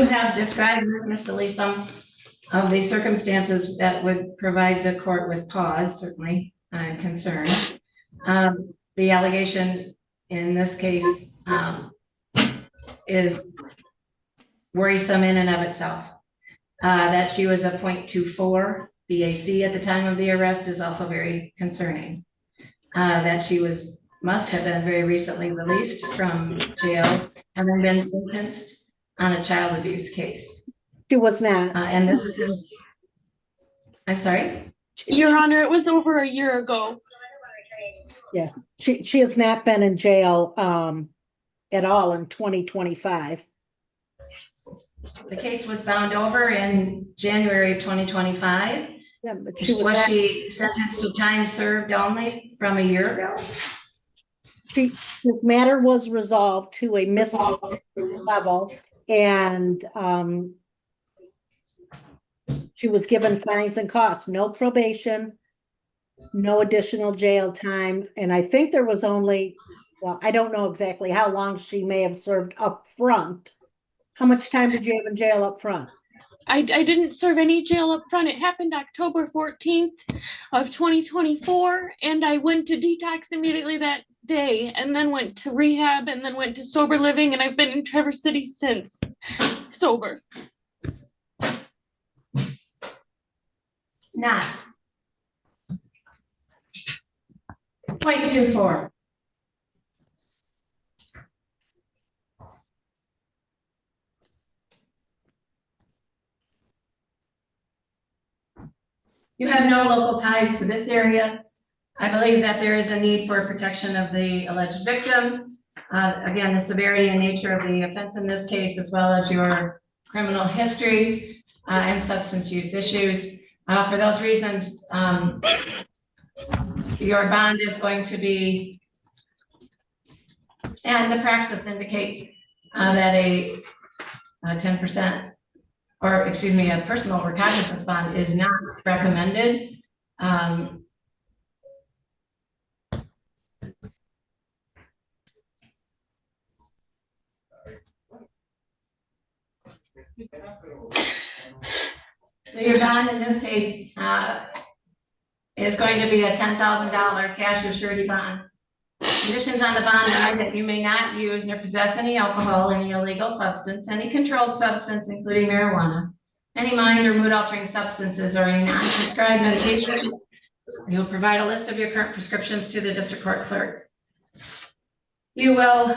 you have described, Ms. Gilly, some of the circumstances that would provide the court with pause, certainly, I'm concerned. The allegation in this case is worrisome in and of itself. That she was a .24 BAC at the time of the arrest is also very concerning. That she must have been very recently released from jail and then been sentenced on a child abuse case. She was not. And this is I'm sorry? Your Honor, it was over a year ago. Yeah, she has not been in jail at all in 2025. The case was bound over in January of 2025. Yeah, but she Was she sentenced to time served only from a year ago? This matter was resolved to a misdemeanor level, and she was given fines and costs, no probation, no additional jail time, and I think there was only, well, I don't know exactly how long she may have served up front. How much time did you have in jail up front? I didn't serve any jail up front. It happened October 14th of 2024, and I went to detox immediately that day, and then went to rehab, and then went to sober living, and I've been in Traverse City since, sober. Not. .24. You have no local ties to this area. I believe that there is a need for protection of the alleged victim. Again, the severity and nature of the offense in this case, as well as your criminal history and substance use issues. For those reasons, your bond is going to be, and the praxis indicates that a 10%, or excuse me, a personal recognizance bond is not recommended. So your bond in this case is going to be a $10,000 cash or surety bond. Conditions on the bond are that you may not use nor possess any alcohol, any illegal substance, any controlled substance, including marijuana, any mind or mood altering substances, or any non-prescribed medication. You'll provide a list of your current prescriptions to the district court clerk. You will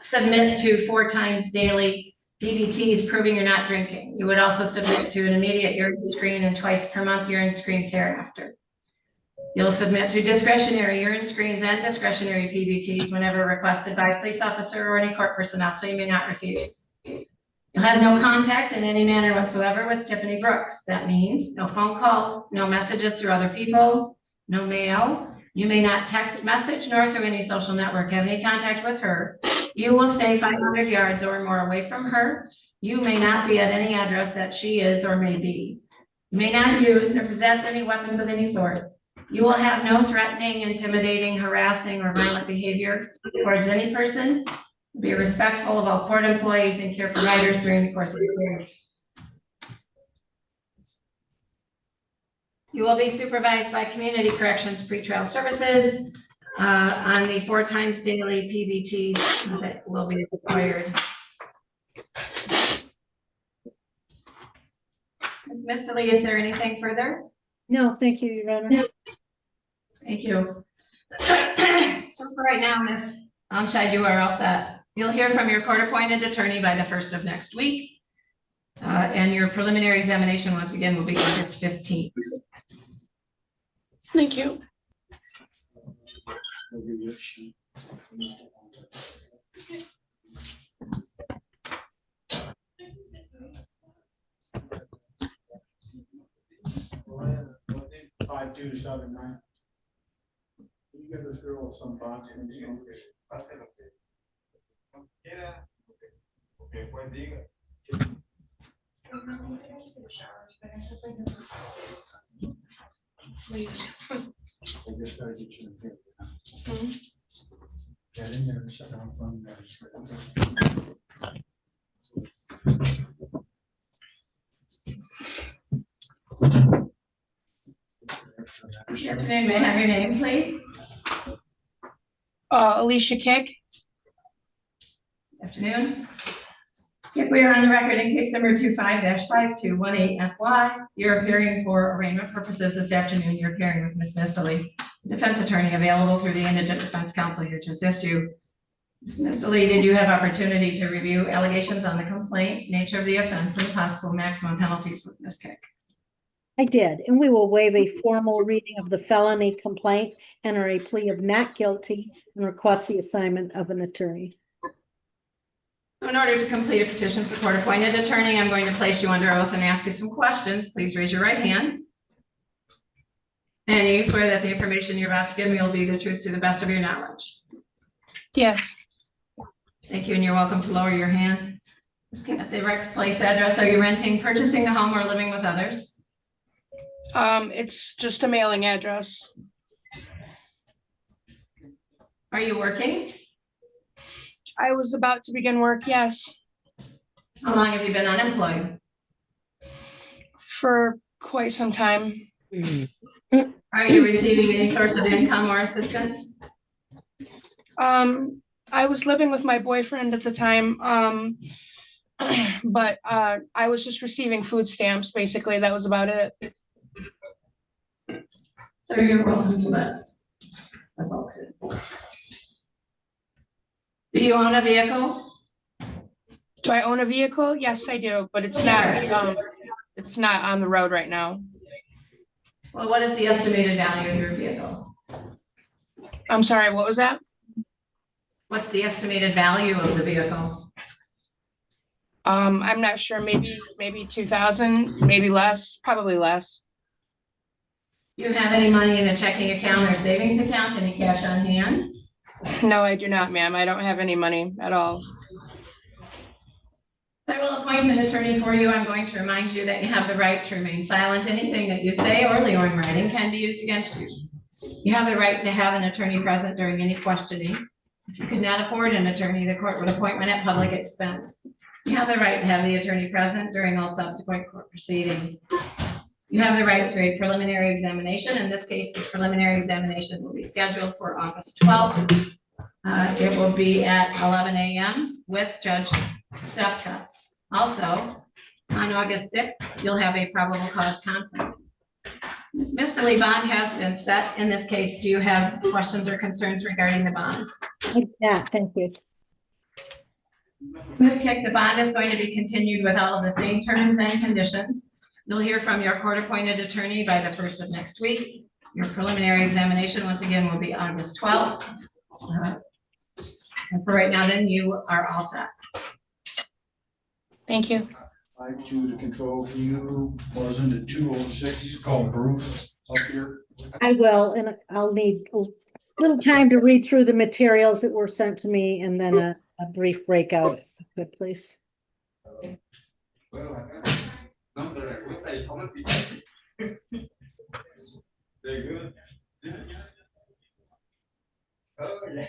submit to 4 times daily PBTs proving you're not drinking. You would also submit to an immediate urine screen and twice per month urine screens thereafter. You'll submit to discretionary urine screens and discretionary PBTs whenever requested by a police officer or any court personnel, so you may not refuse. You'll have no contact in any manner whatsoever with Tiffany Brooks. That means no phone calls, no messages through other people, no mail. You may not text message nor through any social network have any contact with her. You will stay 500 yards or more away from her. You may not be at any address that she is or may be. You may not use nor possess any weapons of any sort. You will have no threatening, intimidating, harassing, or violent behavior towards any person. Be respectful of all court employees and care providers during the course of the case. You will be supervised by Community Corrections Pretrial Services on the 4 times daily PBTs that will be required. Ms. Mistley, is there anything further? No, thank you, Your Honor. Thank you. So for right now, Ms. Shai, you are all set. You'll hear from your court-appointed attorney by the 1st of next week. And your preliminary examination, once again, will be August 15th. Thank you. Five, 2, 7, 9. You give this girl some box. Yeah. Okay, pues diga. I just gotta get you in here. Get in there and shut down from there. Afternoon, may I have your name, please? Alicia Kick. Afternoon. If we are on the record in case number 25-5218FY, you're appearing for arraignment purposes this afternoon. You're appearing with Ms. Mistally, defense attorney available through the Indigent Defense Counsel here to assist you. Ms. Mistally, did you have opportunity to review allegations on the complaint, nature of the offense, and possible maximum penalties with Ms. Kick? I did, and we will waive a formal reading of the felony complaint, enter a plea of not guilty, and request the assignment of an attorney. In order to complete a petition for court-appointed attorney, I'm going to place you under oath and ask you some questions. Please raise your right hand. And you swear that the information you're about to give me will be the truth to the best of your knowledge? Yes. Thank you, and you're welcome to lower your hand. At the Rex Place address, are you renting, purchasing the home, or living with others? It's just a mailing address. Are you working? I was about to begin work, yes, How long have you been unemployed? for quite some time. Are you receiving any source of income or assistance? I was living with my boyfriend at the time, but I was just receiving food stamps, basically. That was about it. So you're welcome to this. Do you own a vehicle? Do I own a vehicle? Yes, I do, but it's not on the road right now. Well, what is the estimated value of your vehicle? I'm sorry, what was that? What's the estimated value of the vehicle? I'm not sure, maybe 2,000, maybe less, probably less. Do you have any money in a checking account or savings account, any cash on hand? No, I do not, ma'am. I don't have any money at all. I will appoint an attorney for you. I'm going to remind you that you have the right to remain silent. Anything that you say orally or in writing can be used against you. You have the right to have an attorney present during any questioning. If you could not afford an attorney, the court would appoint one at public expense. You have the right to have the attorney present during all subsequent court proceedings. You have the right to a preliminary examination. In this case, the preliminary examination will be scheduled for August 12th. It will be at 11 a.m. with Judge Stefka. Also, on August 6th, you'll have a probable cause conference. Ms. Mistally, bond has been set. In this case, do you have questions or concerns regarding the bond? Yeah, thank you. Ms. Kick, the bond is going to be continued with all of the same terms and conditions. You'll hear from your court-appointed attorney by the 1st of next week. Your preliminary examination, once again, will be August 12th. And for right now, then, you are all set. Thank you. 5-2 to control view, wasn't it 206, called Bruce up here? I will, and I'll need a little time to read through the materials that were sent to me and then a brief breakout, if you could, please. They're good. Oh, yeah.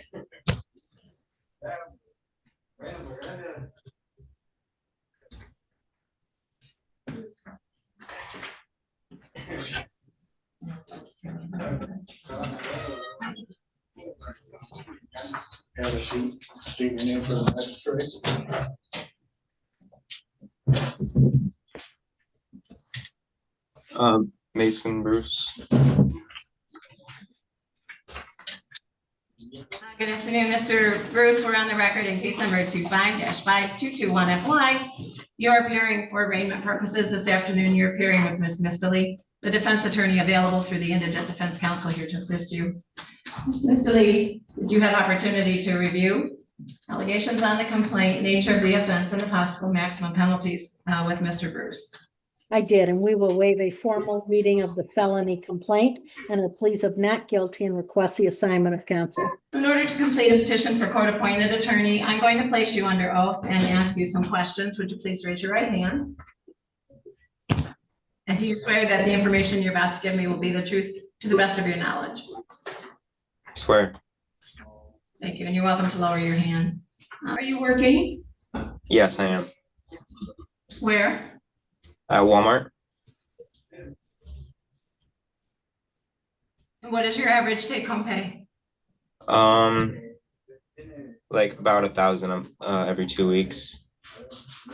Have a seat, state your name for the magistrate. Mason Bruce. Good afternoon, Mr. Bruce. We're on the record in case number 25-5221FY. You're appearing for arraignment purposes this afternoon. You're appearing with Ms. Mistally, the defense attorney available through the Indigent Defense Counsel here to assist you. Ms. Mistally, did you have opportunity to review allegations on the complaint, nature of the offense, and the possible maximum penalties with Mr. Bruce? I did, and we will waive a formal reading of the felony complaint and a pleas of not guilty and request the assignment of counsel. In order to complete a petition for court-appointed attorney, I'm going to place you under oath and ask you some questions. Would you please raise your right hand? And do you swear that the information you're about to give me will be the truth to the best of your knowledge? I swear. Thank you, and you're welcome to lower your hand. Are you working? Yes, I am. Where? At Walmart. What is your average take-home pay? Like about 1,000 every 2 weeks.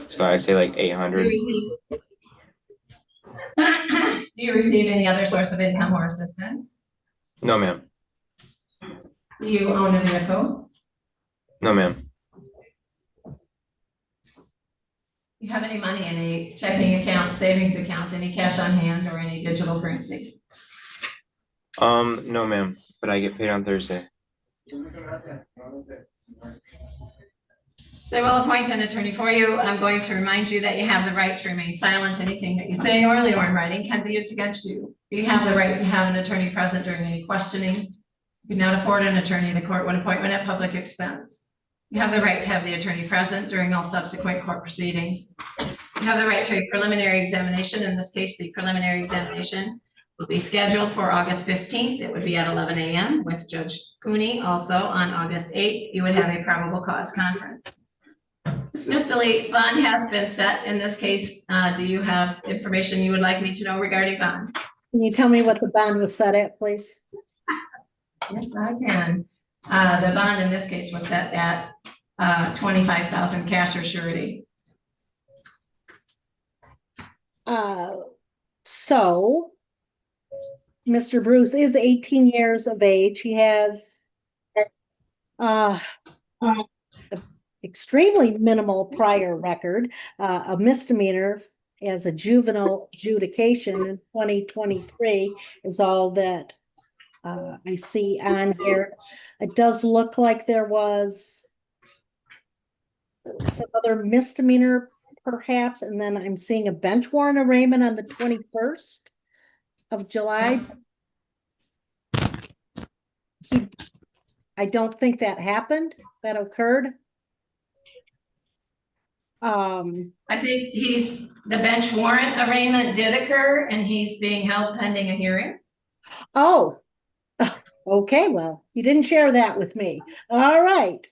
So I'd say like Do 800. you receive, do you receive any other source of income or assistance? No, ma'am. Do you own a vehicle? No, ma'am. Do you have any money in a checking account, savings account, any cash on hand, or any digital currency? No, ma'am. But I get paid on Thursday. I will appoint an attorney for you. I'm going to remind you that you have the right to remain silent. Anything that you say orally or in writing can be used against you. You have the right to have an attorney present during any questioning. You cannot afford an attorney. The court would appoint one at public expense. You have the right to have the attorney present during all subsequent court proceedings. You have the right to a preliminary examination. In this case, the preliminary examination will be scheduled for August 15th. It would be at 11 a.m. with Judge Cooney. Also on August 8th, you would have a probable cause conference. Ms. Mistley, bond has been set in this case. Do you have information you would like me to know regarding bond? Can you tell me what the bond was set at, please? Yes, I can. The bond in this case was set at 25,000 cash or surety. So Mr. Bruce is 18 years of age. He has extremely minimal prior record, a misdemeanor as a juvenile adjudication in 2023 is all that I see on here. It does look like there was some other misdemeanor perhaps, and then I'm seeing a bench warrant arraignment on the 21st of July. I don't think that happened, that occurred. I think the bench warrant arraignment did occur and he's being held pending a hearing. Oh, okay, well, you didn't share that with me. All right.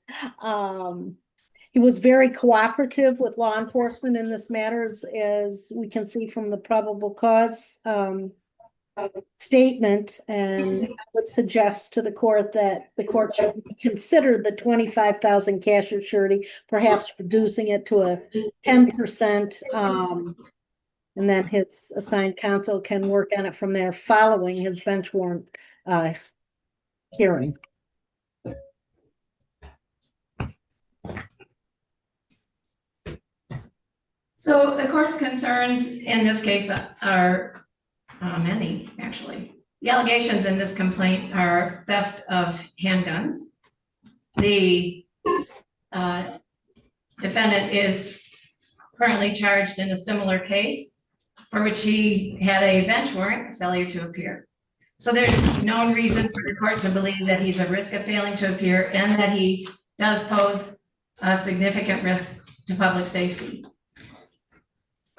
He was very cooperative with law enforcement in this matter, as we can see from the probable cause statement, and I would suggest to the court that the court should consider the 25,000 cash or surety, perhaps reducing it to a 10%, and then his assigned counsel can work on it from there following his bench warrant hearing. So the court's concerns in this case are many, actually. The allegations in this complaint are theft of handguns. The defendant is currently charged in a similar case for which he had a bench warrant, failure to appear. So there's no reason for the court to believe that he's a risk of failing to appear and that he does pose a significant risk to public safety.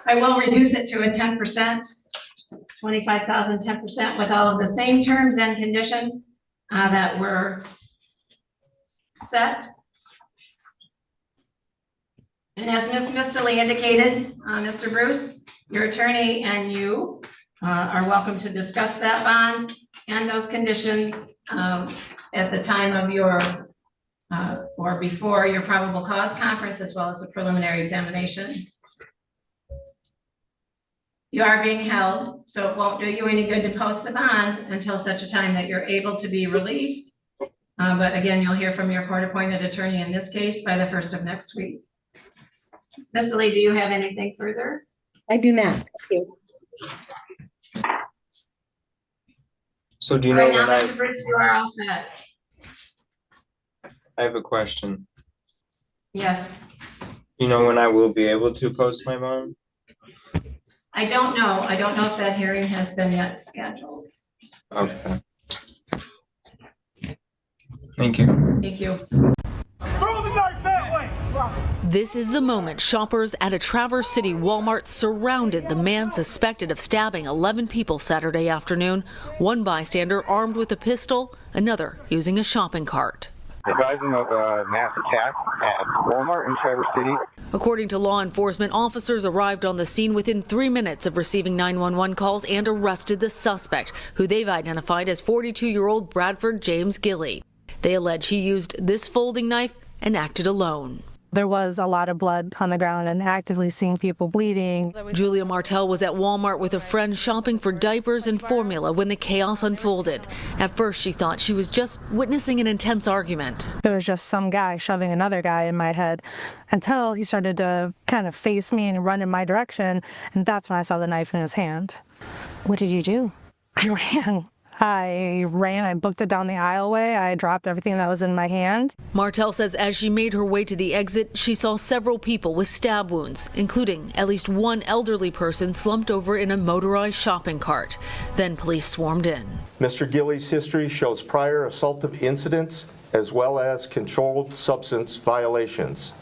I will reduce it to a 10%, 25,000, 10% with all of the same terms and conditions that were set. And as Ms. Mistley indicated, Mr. Bruce, your attorney and you are welcome to discuss that bond and those conditions at the time of your or before your probable cause conference, as well as a preliminary examination. You are being held, so it won't do you any good to post the bond until such a time that you're able to be released. But again, you'll hear from your court-appointed attorney in this case by the 1st of next week. Ms. Lee, do you have anything further? I do not. Thank you. So do you know Right now, when Mr. Bruce, you are all set. I have a question. Yes. You know when I will be able to post my bond? I don't know. I don't know if that hearing has been yet scheduled. Okay. Thank you. Thank you. Throw the knife that way! This is the moment shoppers at a Traverse City Walmart surrounded the man suspected of stabbing 11 people Saturday afternoon. One bystander armed with a pistol, another using a shopping cart. advising of a mass attack at Walmart in Traverse City. According to law enforcement, officers arrived on the scene within 3 minutes of receiving 911 calls and arrested the suspect, who they've identified as 42-year-old Bradford James Gilly. They allege he used this folding knife and acted alone. There was a lot of blood on the ground and actively seeing people bleeding. Julia Martell was at Walmart with a friend shopping for diapers and formula when the chaos unfolded. At first, she thought she was just witnessing an intense argument. It was just some guy shoving another guy in my head until he started to kind of face me and run in my direction. And that's when I saw the knife in his hand. What did you do? I ran, I booked it down the aisleway, I dropped everything that was in my hand. Martell says as she made her way to the exit, she saw several people with stab wounds, including at least one elderly person slumped over in a motorized shopping cart. Then police swarmed in. Mr. Gilly's history shows prior assaultive incidents as well as controlled substance violations.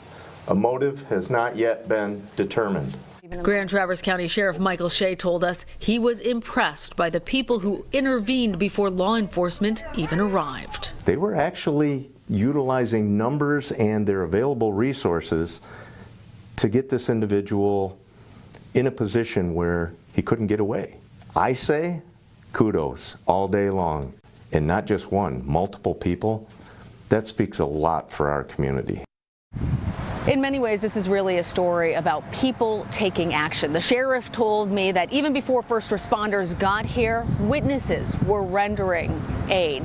A motive has not yet been determined. Grand Traverse County Sheriff Michael Shai told us he was impressed by the people who intervened before law enforcement even arrived. They were actually utilizing numbers and their available resources to get this individual in a position where he couldn't get away. I say kudos all day long, and not just one, multiple people. That speaks a lot for our community. In many ways, this is really a story about people taking action. The sheriff told me that even before first responders got here, witnesses were rendering aid.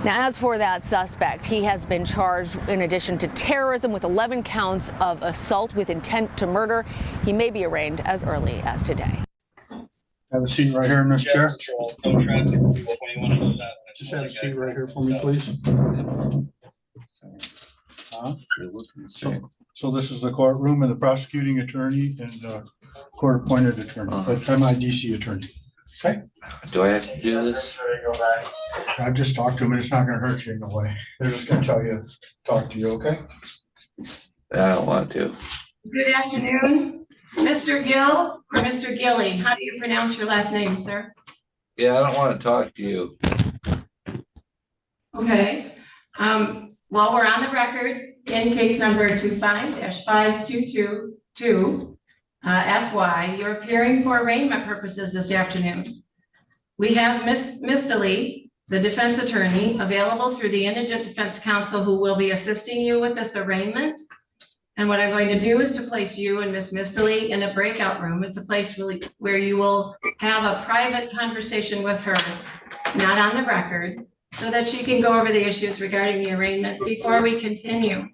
Now, as for that suspect, he has been charged in addition to terrorism with 11 counts of assault with intent to murder. He may be arraigned as early as today. Have a seat right here, Mr. Chair. Just have a seat right here for me, please. So this is the courtroom and the prosecuting attorney and court-appointed attorney, but I'm my DC attorney. Okay? Do I have to do this? I've just talked to them and it's not gonna hurt you in a way. They're just gonna talk to you, okay? I don't want to. Good afternoon, Mr. Gill or Mr. Gilly. How do you pronounce your last name, sir? Yeah, I don't want to talk to you. Okay. While we're on the record, in case number 25-5222, FY, you're appearing for arraignment purposes this afternoon. We have Ms. Gilly, the defense attorney, available through the Indigent Defense Counsel, who will be assisting you with this arraignment. And what I'm going to do is to place you and Ms. Gilly in a breakout room. It's a place really where you will have a private conversation with her, not on the record, so that she can go over the issues regarding the arraignment before we continue.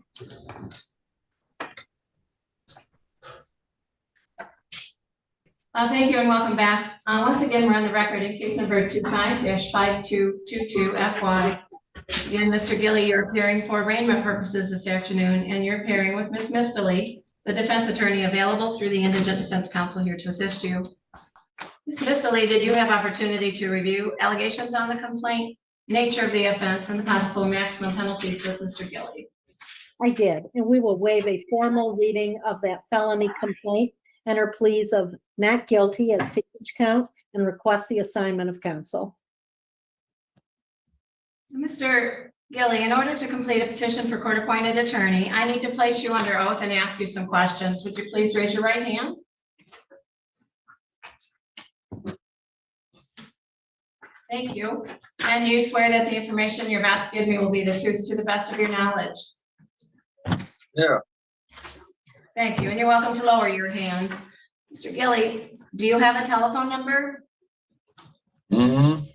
Thank you and welcome back. Once again, we're on the record in case number 25-5222 FY. Again, Mr. Gilly, you're appearing for arraignment purposes this afternoon, and you're appearing with Ms. Gilly, the defense attorney available through the Indigent Defense Counsel here to assist you. Ms. Gilly, did you have opportunity to review allegations on the complaint, nature of the offense, and the possible maximum penalties with Mr. Gilly? I did, and we will waive a formal reading of that felony complaint and her pleas of not guilty as to each count and request the assignment of counsel. So, Mr. Gilly, in order to complete a petition for court-appointed attorney, I need to place you under oath and ask you some questions. Would you please raise your right hand? Thank you. And you swear that the information you're about to give me will be the truth to the best of your knowledge? Yeah. Thank you, and you're welcome to lower your hand. Mr. Gilly, do you have a telephone number? Mm-hmm.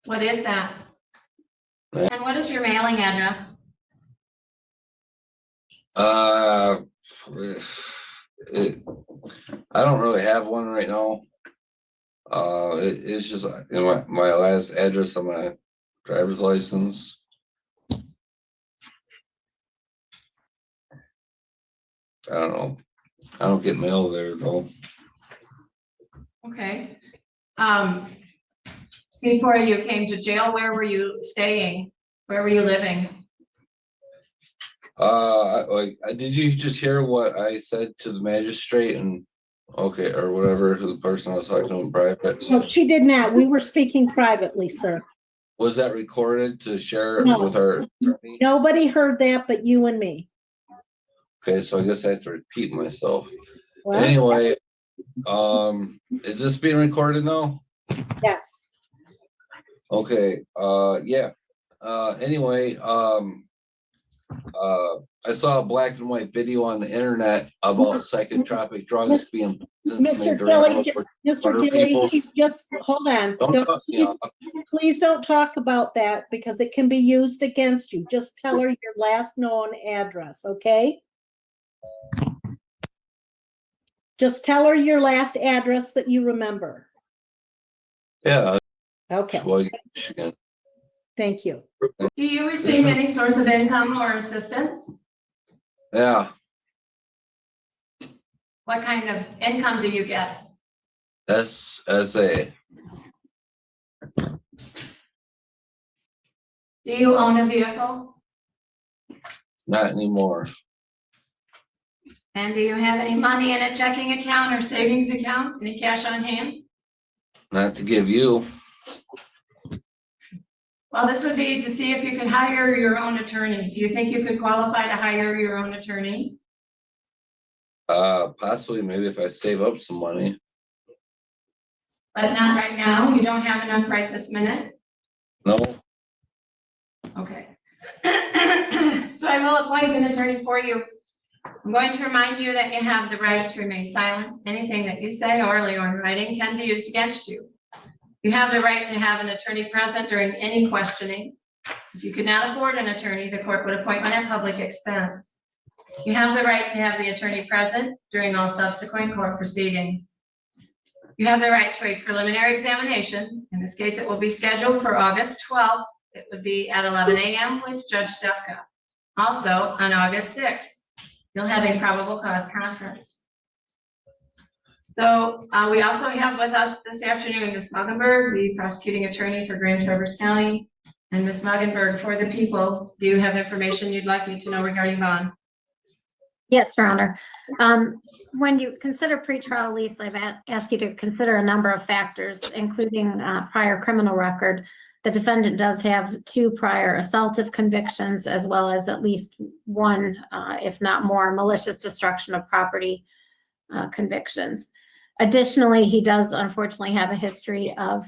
What is that? And what is your mailing address? I don't really have one right now. It's just my last address on my driver's license. I don't know. I don't get mail there though. Okay. Before you came to jail, where were you staying? Where were you living? Did you just hear what I said to the magistrate and okay, or whatever, to the person I was talking to in private? No, she did not. We were speaking privately, sir. Was that recorded to share No. with our attorney? Nobody heard that but you and me. Okay, so I guess I have to repeat myself. Well, Anyway, is this being recorded now? yes. Okay, yeah. Anyway, I saw a black and white video on the internet about psychotropic drugs being Mr. Gilly, Mr. Gilly, just hold on. Please don't talk about that because it can be used against you. Just tell her your last known address, okay? Just tell her your last address that you remember. Yeah. Okay. Michigan. Thank you. Do you receive any source of income or assistance? Yeah. What kind of income do you get? SSA. Do you own a vehicle? Not anymore. And do you have any money in a checking account or savings account? Any cash on hand? Not to give you. Well, this would be to see if you could hire your own attorney. Do you think you could qualify to hire your own attorney? Possibly, maybe if I save up some money. But not right now? You don't have enough right this minute? No. Okay. So I will appoint an attorney for you. I'm going to remind you that you have the right to remain silent. Anything that you say orally or in writing can be used against you. You have the right to have an attorney present during any questioning. If you could not afford an attorney, the court would appoint one at public expense. You have the right to have the attorney present during all subsequent court proceedings. You have the right to a preliminary examination. In this case, it will be scheduled for August 12th. It would be at 11 a.m. with Judge Stepka. Also, on August 6th, you'll have a probable cause conference. So we also have with us this afternoon Ms. Muggenberg, the prosecuting attorney for Grand Traverse County. And Ms. Muggenberg, for the people, do you have information you'd like me to know regarding bond? Yes, Your Honor. When you consider pretrial release, I've asked you to consider a number of factors, including prior criminal record. The defendant does have 2 prior assaultive convictions, as well as at least 1, if not more, malicious destruction of property convictions. Additionally, he does unfortunately have a history of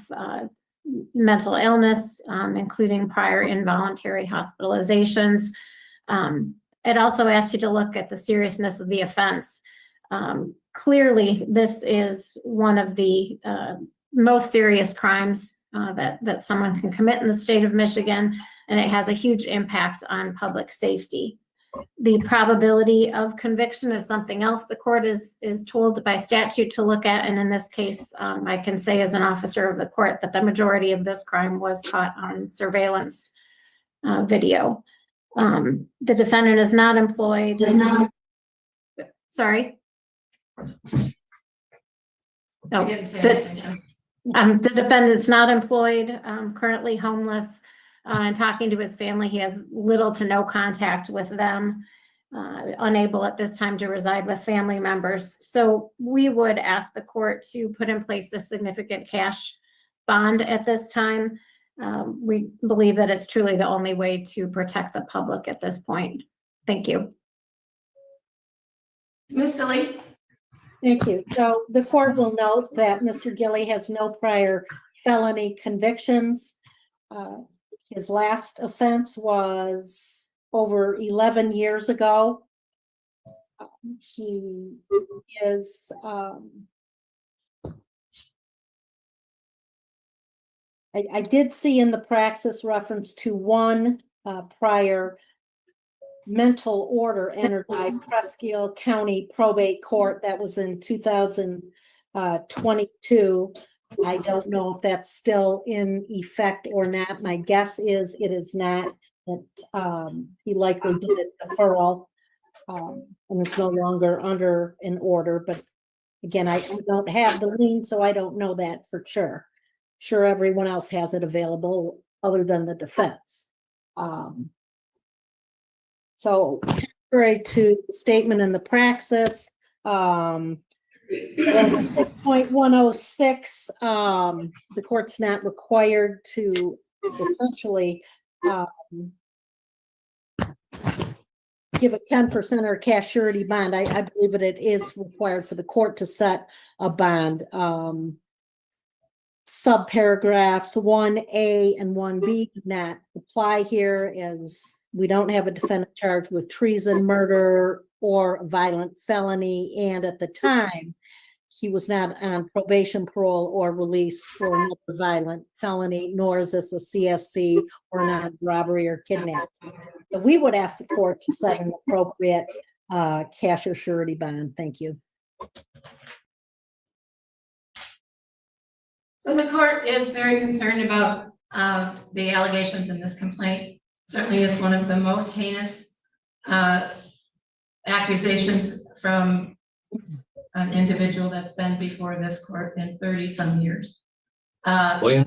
mental illness, including prior involuntary hospitalizations. It also asks you to look at the seriousness of the offense. Clearly, this is one of the most serious crimes that someone can commit in the state of Michigan, and it has a huge impact on public safety. The probability of conviction is something else the court is told by statute to look at, and in this case, I can say as an officer of the court that the majority of this crime was caught on surveillance video. The defendant is not employed. Sorry. No, the defendant's not employed, currently homeless, and talking to his family. He has little to no contact with them, unable at this time to reside with family members. So we would ask the court to put in place a significant cash bond at this time. We believe that it's truly the only way to protect the public at this point. Thank you. Ms. Lee. Thank you. So the court will note that Mr. Gilly has no prior felony convictions. His last offense was over 11 years ago. He is I did see in the praxis reference to 1 prior mental order entered by Presque County Probate Court. That was in 2022. I don't know if that's still in effect or not. My guess is it is not. That he likely did a deferral, and it's no longer under an order. But again, I don't have the lien, so I don't know that for sure. Sure, everyone else has it available other than the defense. So, contrary to the statement in the praxis, 6.106, the court's not required to essentially give a 10% or cash surety bond. I believe that it is required for the court to set a bond. Subparagraphs 1A and 1B do not apply here, as we don't have a defendant charged with treason, murder, or a violent felony, and at the time he was not on probation, parole, or release for another violent felony, nor is this a CSC or not robbery or kidnapping. So we would ask the court to set an appropriate cash or surety bond. Thank you. So the court is very concerned about the allegations in this complaint. Certainly is one of the most heinous accusations from an individual that's been before this court in 30-some years. Well,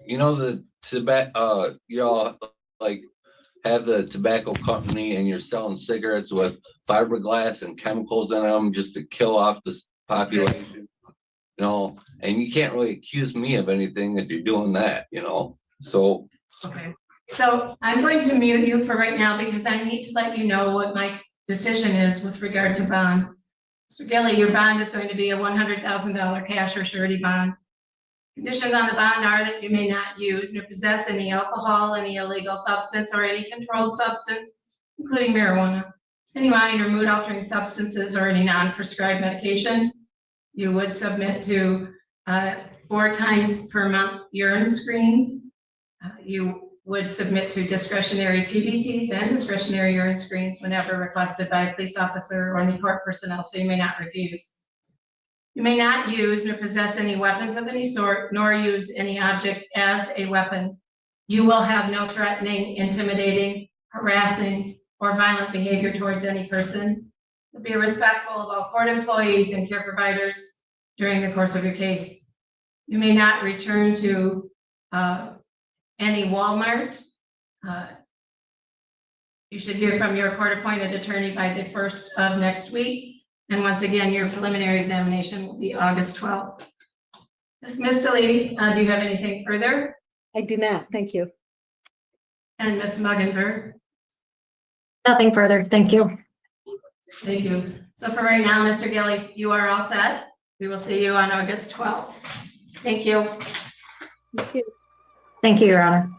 the tobacco, y'all like have the tobacco company and you're selling cigarettes with fiberglass and chemicals in them just to kill off the population, and you can't really accuse me of anything if you're doing that, so. Okay, so I'm going to mute you for right now because I need to let you know what my decision is with regard to bond. Mr. Gilly, your bond is going to be a $100,000 cash or surety bond. Conditions on the bond are that you may not use nor possess any alcohol, any illegal substance, or any controlled substance, including marijuana, any mind or mood altering substances, or any non-prescribed medication. You would submit to 4 times per month urine screens. You would submit to discretionary PBTs and discretionary urine screens whenever requested by a police officer or any court personnel, so you may not refuse. You may not use nor possess any weapons of any sort, nor use any object as a weapon. You will have no threatening, intimidating, harassing, or violent behavior towards any person. You'll be respectful of all court employees and care providers during the course of your case. You may not return to any Walmart. You should hear from your court-appointed attorney by the 1st of next week. And once again, your preliminary examination will be August 12th. Ms. Mistley, do you have anything further? I do not. Thank you. And Ms. Muggenberg? Nothing further. Thank you. Thank you. So for right now, Mr. Gilly, you are all set. We will see you on August 12th. Thank you. Thank you. Thank you, Your Honor.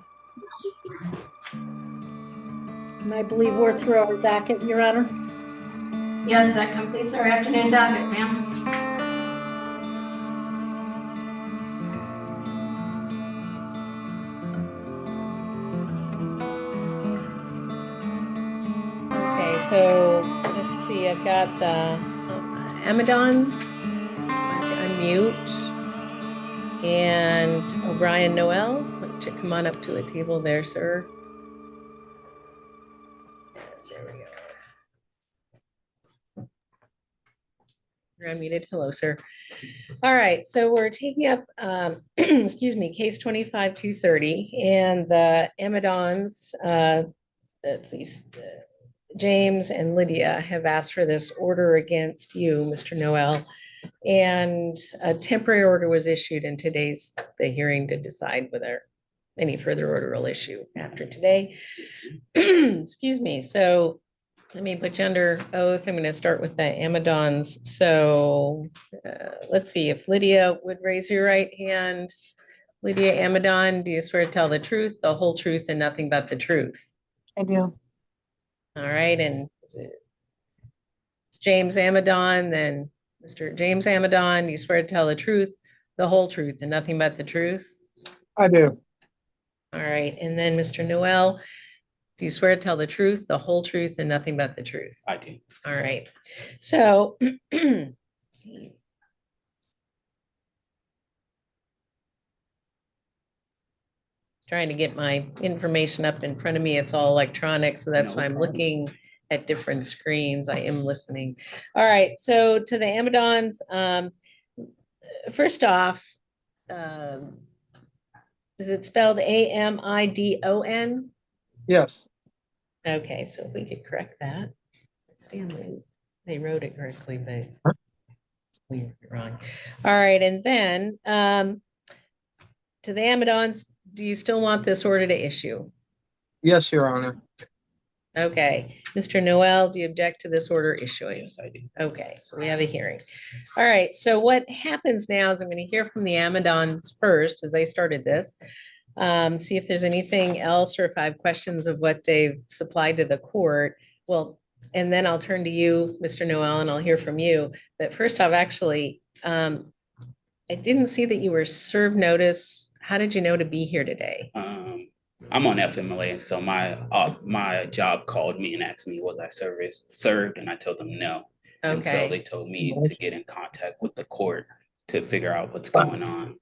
And I believe we're through our docket, Your Honor. Yes, that completes our afternoon docket, ma'am. Okay, so let's see, I've got the Amadons. Why don't you unmute? And O'Brien Noel, why don't you come on up to a table there, sir? There we go. You're unmuted. Hello, sir. All right, so we're taking up, excuse me, case 25-230, and the Amadons, let's see, James and Lydia have asked for this order against you, Mr. Noel, and a temporary order was issued in today's the hearing to decide whether any further order will issue after today. Excuse me. So let me put you under oath. I'm going to start with the Amadons. So let's see if Lydia would raise your right hand. Lydia Amadon, do you swear to tell the truth, the whole truth, and nothing but the truth? I do. All right. And it's James Amadon, then Mr. James Amadon, do you swear to tell the truth, the whole truth, and nothing but the truth? I do. All right. And then Mr. Noel, do you swear to tell the truth, the whole truth, and nothing but the truth? I do. All right. So trying to get my information up in front of me. It's all electronic, so that's why I'm looking at different screens. I am listening. All right. So to the Amadons, first off, is it spelled Amidon? Yes. Okay, so if we could correct that. Stanley, they wrote it correctly, but we were wrong. All right, and then to the Amadons, do you still want this order to issue? Yes, Your Honor. Okay, Mr. Noel, do you object to this order issuing? Yes, I do. Okay, so we have a hearing. All right, so what happens now is I'm going to hear from the Amadons first as they started this. See if there's anything else or if I have questions of what they've supplied to the court. Well, and then I'll turn to you, Mr. Noel, and I'll hear from you. But first off, actually, I didn't see that you were served notice. How did you know to be here today? I'm on FMLA, so my job called me and asked me was I served, and I told them no. And so Okay. they told me to get in contact with the court to figure out what's going on.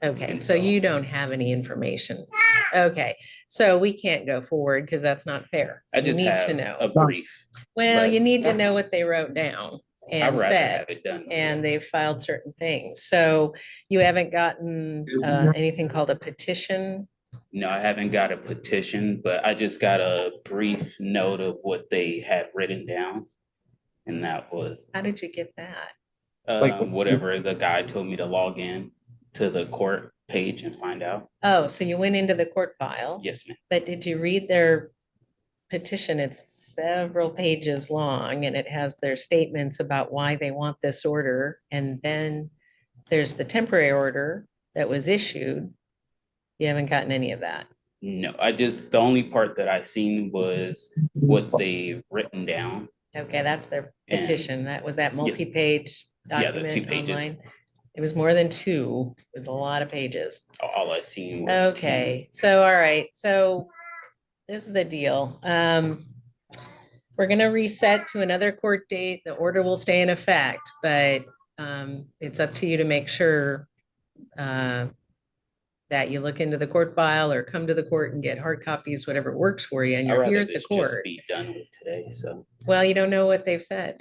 Okay, And so you don't have any information. Okay, so we can't go forward because that's not fair. I You just need have to know. a brief. Well, but you need to know what they wrote down I'd and rather said, have it done. and they've filed certain things. So you haven't gotten anything called a petition? No, I haven't got a petition, but I just got a brief note of what they had written down. And that was How did you get that? whatever the guy told me to log in to the court page and find out. Oh, so you went into the court file? Yes, ma'am. But did you read their petition? It's several pages long and it has their statements about why they want this order. And then there's the temporary order that was issued. You haven't gotten any of that? No, the only part that I seen was what they written down. Okay, that's their And- petition. That was that multi-page Yeah, the 2 document pages. online? It was more than 2. It was a lot of pages. All I seen was. Okay, so, all right, so this is the deal. We're gonna reset to another court date. The order will stay in effect, but it's up to you to make sure that you look into the court file or come to the court and get hard copies, whatever works for you, and I'd you're rather here at the this just court. be done with today, so. Well, you don't know what they've said.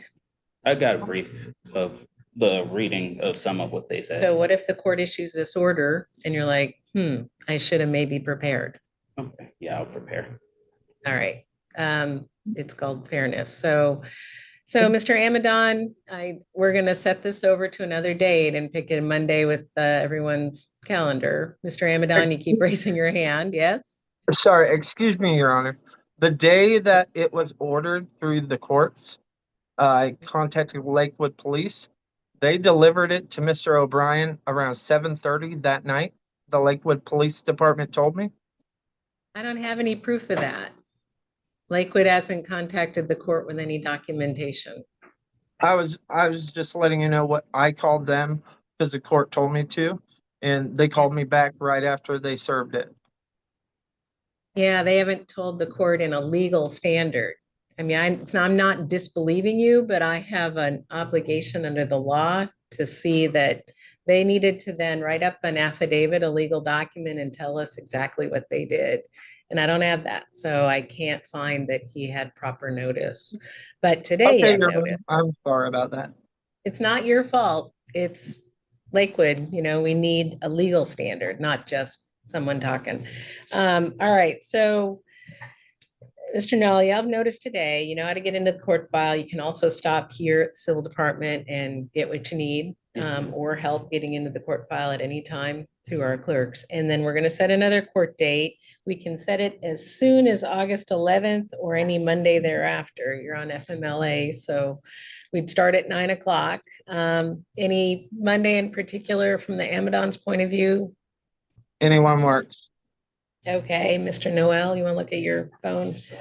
I got a brief of the reading of some of what they said. So what if the court issues this order and you're like, I should have maybe prepared? Okay, yeah, I'll prepare. All right. It's called fairness. So Mr. Amadon, we're gonna set this over to another date and pick a Monday with everyone's calendar. Mr. Amadon, you keep raising your hand, yes? Sorry, excuse me, Your Honor. The day that it was ordered through the courts, I contacted Lakewood Police. They delivered it to Mr. O'Brien around 7:30 that night. The Lakewood Police Department told me. I don't have any proof of that. Lakewood hasn't contacted the court with any documentation. I was just letting you know what I called them because the court told me to, and they called me back right after they served it. Yeah, they haven't told the court in a legal standard. I mean, I'm not disbelieving you, but I have an obligation under the law to see that they needed to then write up an affidavit, a legal document, and tell us exactly what they did. And I don't have that, so I can't find that he had proper notice. But today, you Okay, have Your notice. Honor, I'm sorry about that. It's not your fault. It's Lakewood. We need a legal standard, not just someone talking. All right, so Mr. Nolly, I've noticed today, you know how to get into the court file. You can also stop here at the Civil Department and get what you need, or help getting into the court file at any time through our clerks. And then we're going to set another court date. We can set it as soon as August 11th or any Monday thereafter. You're on FMLA, so we'd start at 9 o'clock. Any Monday in particular from the Amadons' point of view? Anyone works. Okay, Mr. Noel, you want to look at your phones?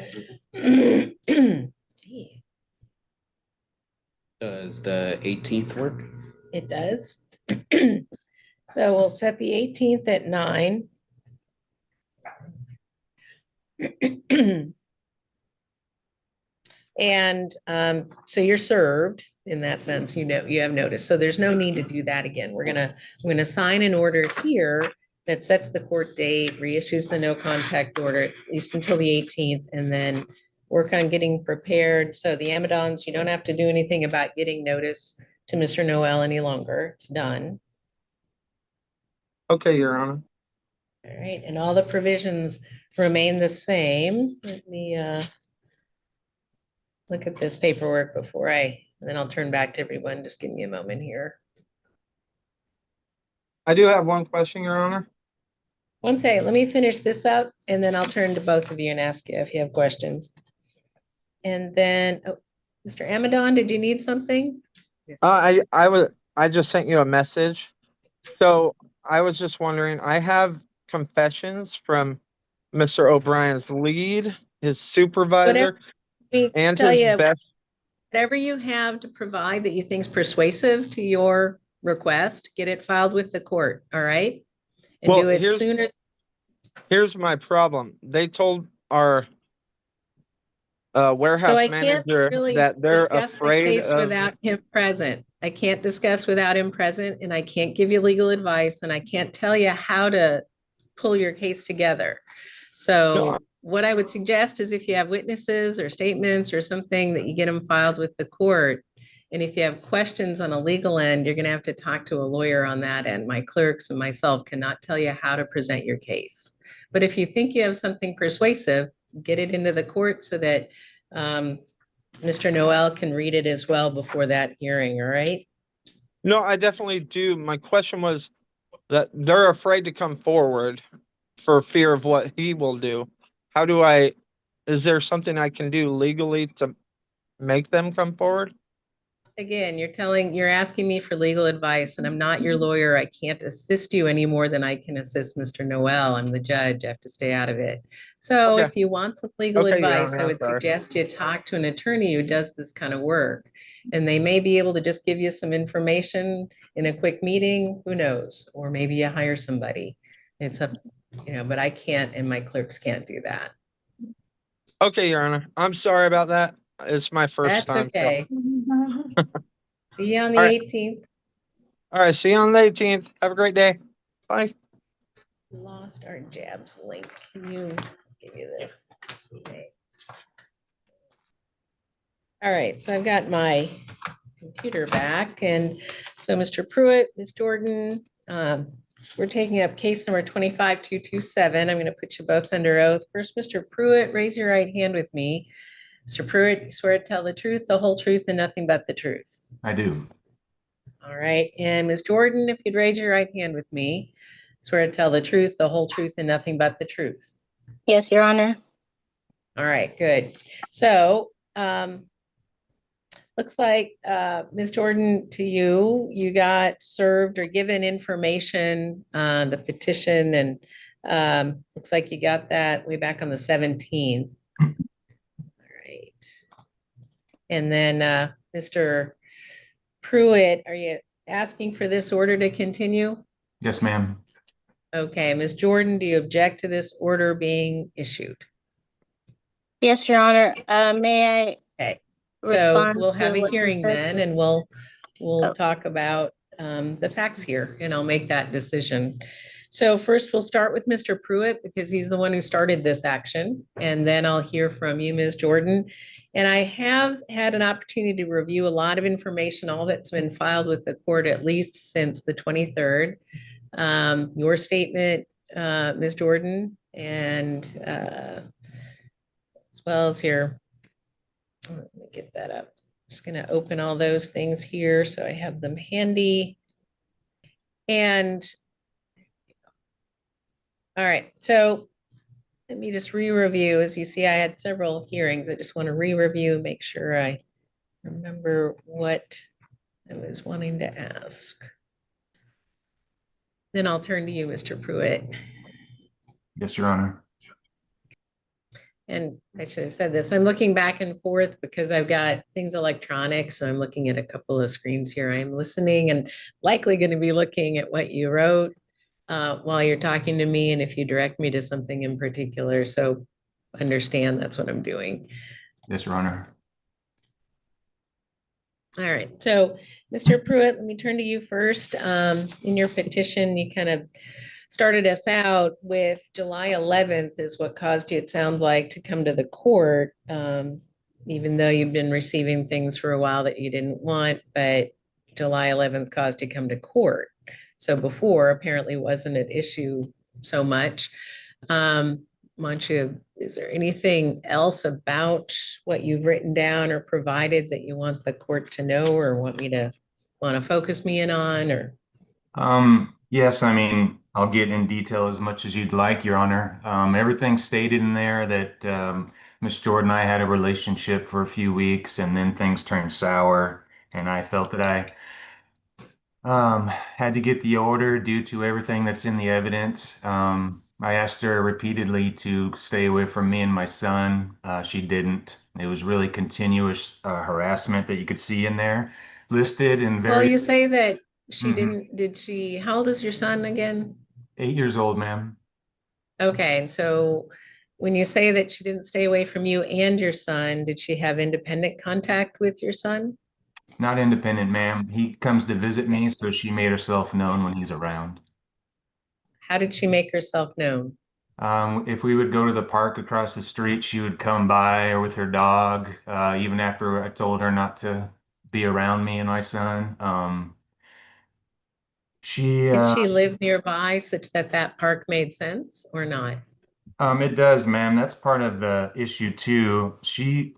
Does the 18th work? It does. So we'll set the 18th at 9. And so you're served in that sense, you have notice. So there's no need to do that again. I'm gonna sign an order here that sets the court date, reissues the no contact order, at least until the 18th, and then work on getting prepared. So the Amadons, you don't have to do anything about getting notice to Mr. Noel any longer. It's done. Okay, Your Honor. All right, and all the provisions remain the same. Let me look at this paperwork before and then I'll turn back to everyone. Just give me a moment here. I do have one question, Your Honor. One second, let me finish this up and then I'll turn to both of you and ask you if you have questions. And then, oh, Mr. Amadon, did you need something? I just sent you a message. So I was just wondering, I have confessions from Mr. O'Brien's lead, his supervisor, and Tell his you, best. whatever you have to provide that you think is persuasive to your request, get it filed with the court, all right? And do it sooner. Here's my problem. They told our warehouse manager that they're afraid of. Without him present. I can't discuss without him present, and I can't give you legal advice, and I can't tell you how to pull your case together. So what I would suggest is if you have witnesses or statements or something, that you get them filed with the court. And if you have questions on a legal end, you're going to have to talk to a lawyer on that end. My clerks and myself cannot tell you how to present your case. But if you think you have something persuasive, get it into the court so that Mr. Noel can read it as well before that hearing, all right? No, I definitely do. My question was that they're afraid to come forward for fear of what he will do. How do is there something I can do legally to make them come forward? Again, you're asking me for legal advice, and I'm not your lawyer. I can't assist you any more than I can assist Mr. Noel. I'm the judge. I have to stay out of it. So if you want some legal advice, I would suggest you talk to an attorney who does this kind of work. And they may be able to just give you some information in a quick meeting, who knows? Or maybe you hire somebody. It's up, but I can't, and my clerks can't do that. Okay, Your Honor. I'm sorry about that. It's my first time. That's okay. See you on the 18th. All right, see you on the 18th. Have a great day. Bye. Lost our jabs link. Can you give you this? Okay. All right, so I've got my computer back. And so Mr. Pruitt, Ms. Jordan, we're taking up case number 25227. I'm going to put you both under oath. First, Mr. Pruitt, raise your right hand with me. Mr. Pruitt, you swear to tell the truth, the whole truth, and nothing but the truth. I do. All right. And Ms. Jordan, if you'd raise your right hand with me, swear to tell the truth, the whole truth, and nothing but the truth. Yes, Your Honor. All right, good. So looks like, Ms. Jordan, to you got served or given information on the petition, and looks like you got that way back on the 17th. And then, Mr. Pruitt, are you asking for this order to continue? Yes, ma'am. Okay, Ms. Jordan, do you object to this order being issued? Yes, Your Honor. May I? Okay, so we'll have a hearing then, and we'll talk about the facts here, and I'll make that decision. So first, we'll start with Mr. Pruitt because he's the one who started this action, and then I'll hear from you, Ms. Jordan. And I have had an opportunity to review a lot of information, all that's been filed with the court at least since the 23rd. Your statement, Ms. Jordan, and as well as here. Let me get that up. Just going to open all those things here so I have them handy. And all right, so let me just re-review. As you see, I had several hearings. I just want to re-review, make sure I remember what I was wanting to ask. Then I'll turn to you, Mr. Pruitt. Yes, Your Honor. And I should have said this. I'm looking back and forth because I've got things electronic. So I'm looking at a couple of screens here. I'm listening and likely going to be looking at what you wrote while you're talking to me, and if you direct me to something in particular. So understand that's what I'm doing. Yes, Your Honor. All right, so Mr. Pruitt, let me turn to you first. In your petition, you kind of started us out with July 11th is what caused you, it sounds like, to come to the court, even though you've been receiving things for a while that you didn't want, but July 11th caused you to come to court. So before apparently wasn't an issue so much. Is there anything else about what you've written down or provided that you want the court to know or want to focus me in on? Or Yes, I mean, I'll get in detail as much as you'd like, Your Honor. Everything stated in there that Miss Jordan and I had a relationship for a few weeks, and then things turned sour, and I felt that I had to get the order due to everything that's in the evidence. I asked her repeatedly to stay away from me and my son. She didn't. It was really continuous harassment that you could see in there, listed in Well, very you say that she Mhm. how old is your son again? 8 years old, ma'am. Okay, and so when you say that she didn't stay away from you and your son, did she have independent contact with your son? Not independent, ma'am. He comes to visit me, so she made herself known when he's around. How did she make herself known? If we would go to the park across the street, she would come by or with her dog, even after I told her not to be around me and my son. She, Did she live nearby such that that park made sense or not? it does, ma'am. That's part of the issue too.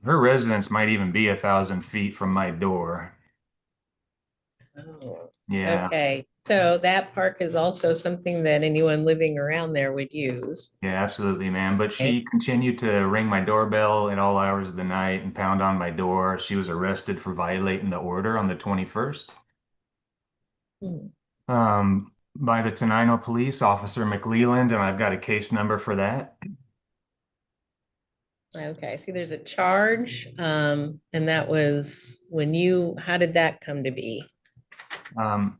Her residence might even be 1,000 feet from my door. Oh, Yeah. okay. So that park is also something that anyone living around there would use. Yeah, absolutely, ma'am. But Okay. she continued to ring my doorbell at all hours of the night and pound on my door. She was arrested for violating the order on the 21st. Hmm. By the Tenino Police, Officer McLeland, and I've got a case number for that. Okay, I see there's a charge, and that was how did that come to be?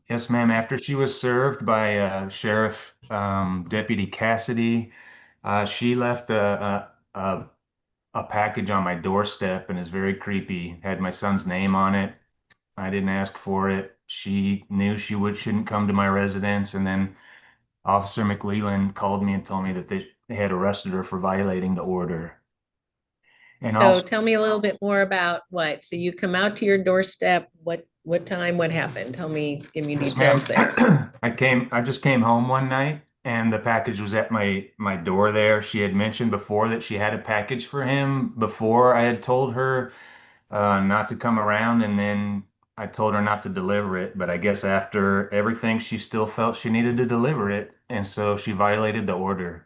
Yes, ma'am. After she was served by Sheriff Deputy Cassidy, she left a package on my doorstep and is very creepy. Had my son's name on it. I didn't ask for it. She knew shouldn't come to my residence, and then Officer McLeland called me and told me that they had arrested her for violating the order. And So also, tell me a little bit more about so you come out to your doorstep, what time, what happened? Give me details there. I just came home one night and the package was at my door there. She had mentioned before that she had a package for him before I had told her not to come around, and then I told her not to deliver it. But I guess after everything, she still felt she needed to deliver it, and so she violated the order.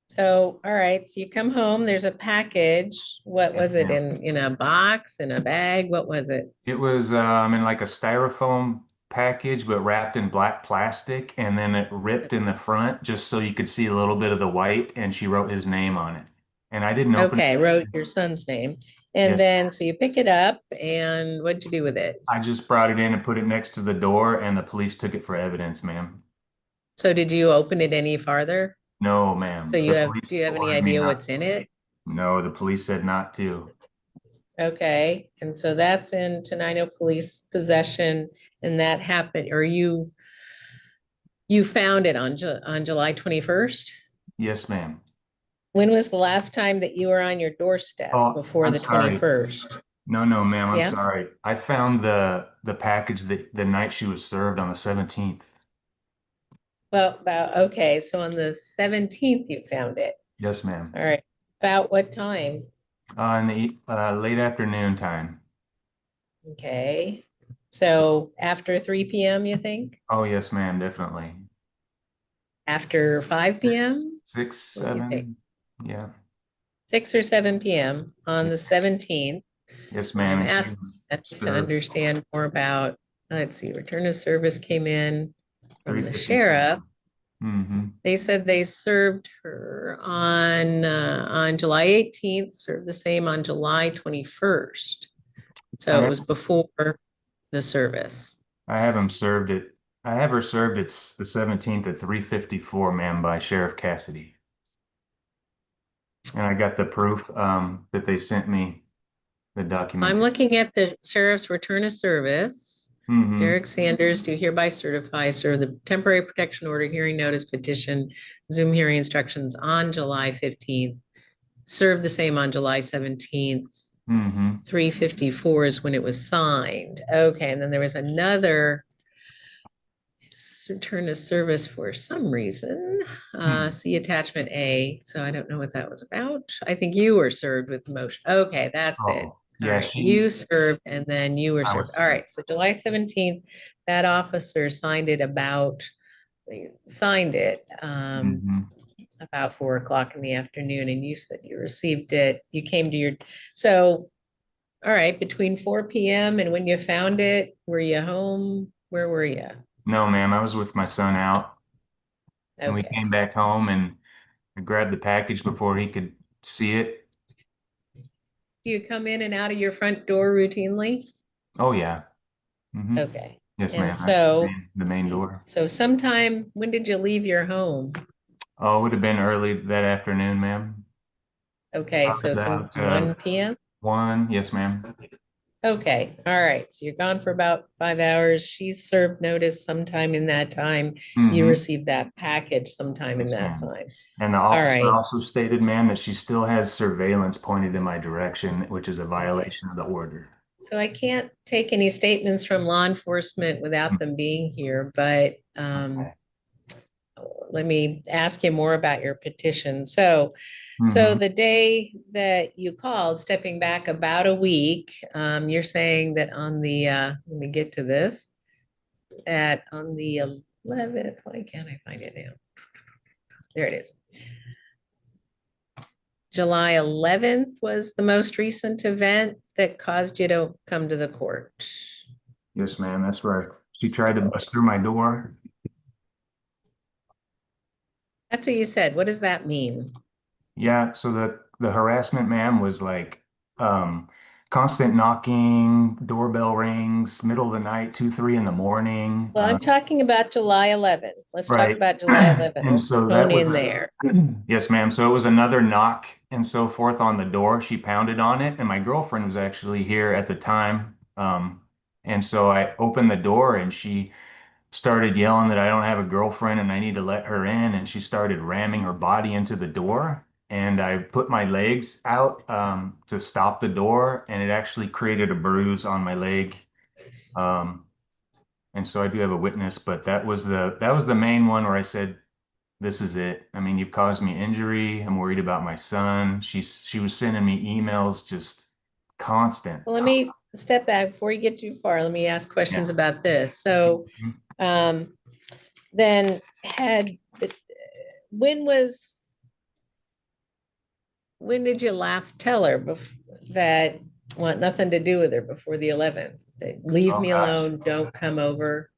So, all right, so you come home, there's a package. What was it in a box, in a bag? What was it? It was in like a styrofoam package, but wrapped in black plastic, and then it ripped in the front just so you could see a little bit of the white, and she wrote his name on it. And I didn't open Okay, it. wrote your son's name. And Yes. then, so you pick it up and what'd you do with it? I just brought it in and put it next to the door, and the police took it for evidence, ma'am. So did you open it any farther? No, ma'am. So do you have any idea what's in it? No, the police said not to. Okay, and so that's in Tenino Police possession, and that happened, or you found it on July 21st? Yes, ma'am. When was the last time that you were on your doorstep before I'm the sorry. 21st? No, ma'am, Yeah? I'm sorry. I found the package the night she was served on the 17th. Well, okay, so on the 17th you found it. Yes, ma'am. All right, about what time? In the late afternoon time. Okay, so after 3 p.m. you think? Oh, yes, ma'am, definitely. After 5 p.m.? 6, What do you 7, yeah. 6 or 7 p.m. on the 17th. Yes, ma'am. I'm and she asking was us to served understand more about, let's see, return of service came in from the 3:54. sheriff. Mm-hmm. They said they served her on July 18th, served the same on July 21st. So it was before the service. I have her served it's the 17th at 3:54, ma'am, by Sheriff Cassidy. And I got the proof that they sent me, the document. I'm looking at the sheriff's return of service. Mhm. Derek Sanders, do hereby certify, sir, the temporary protection order hearing notice petition, Zoom hearing instructions on July 15th. Served the same on July 17th. Mm-hmm. 3:54 is when it was signed. Okay, and then there was another return of service for some reason. See attachment A. So I don't know what that was about. I think you were served with the motion. Okay, that's it. Yeah, All right, you served and then you were served. All right, so July 17th, that officer signed it about they signed it, Mhm. about 4 o'clock in the afternoon, and you said you received it, you came to your, so, all right, between 4 PM and when you found it, were you home? Where were you? No, ma'am, I was with my son out, and we Okay. came back home and I grabbed the package before he could see it. Do you come in and out of your front door routinely? Oh, yeah. Mhm. Okay. Yes, And ma'am. That's so, the main door. so sometime, when did you leave your home? Oh, it would have been early that afternoon, ma'am. Okay, so some About 1 PM? 1, yes, ma'am. Okay, all right. So you're gone for about 5 hours. She served notice sometime in that time. You Mhm. received that package sometime in Yes, that ma'am. time. And the All officer right. also stated, ma'am, that she still has surveillance pointed in my direction, which is a violation of the order. So I can't take any statements from law enforcement without them being here, but let me ask you more about your petition. So Mhm. the day that you called, stepping back about a week, you're saying that on the, let me get to this, that on the 11th, why can't I find it now? There it is. July 11th was the most recent event that caused you to come to the court. Yes, ma'am, that's right. She tried to bust through my door. That's what you said. What does that mean? Yeah, so the harassment, ma'am, was like constant knocking, doorbell rings, middle of the night, 2, 3 in the morning. Well, I'm talking about July 11th. Let's talk Right. about July 11th. And Let's so that hone was in there. yes, ma'am. So it was another knock and so forth on the door. She pounded on it, and my girlfriend was actually here at the time. And so I opened the door, and she started yelling that I don't have a girlfriend and I need to let her in. And she started ramming her body into the door. And I put my legs out to stop the door, and it actually created a bruise on my leg. And so I do have a witness, but that was the main one where I said, this is it. I mean, you've caused me injury. I'm worried about my son. She was sending me emails just constant. Well, let me step back before you get too far. Let me ask questions about this. So, then when did you last tell her that want nothing to do with her before the 11th? That leave Oh, me gosh. alone, don't come over.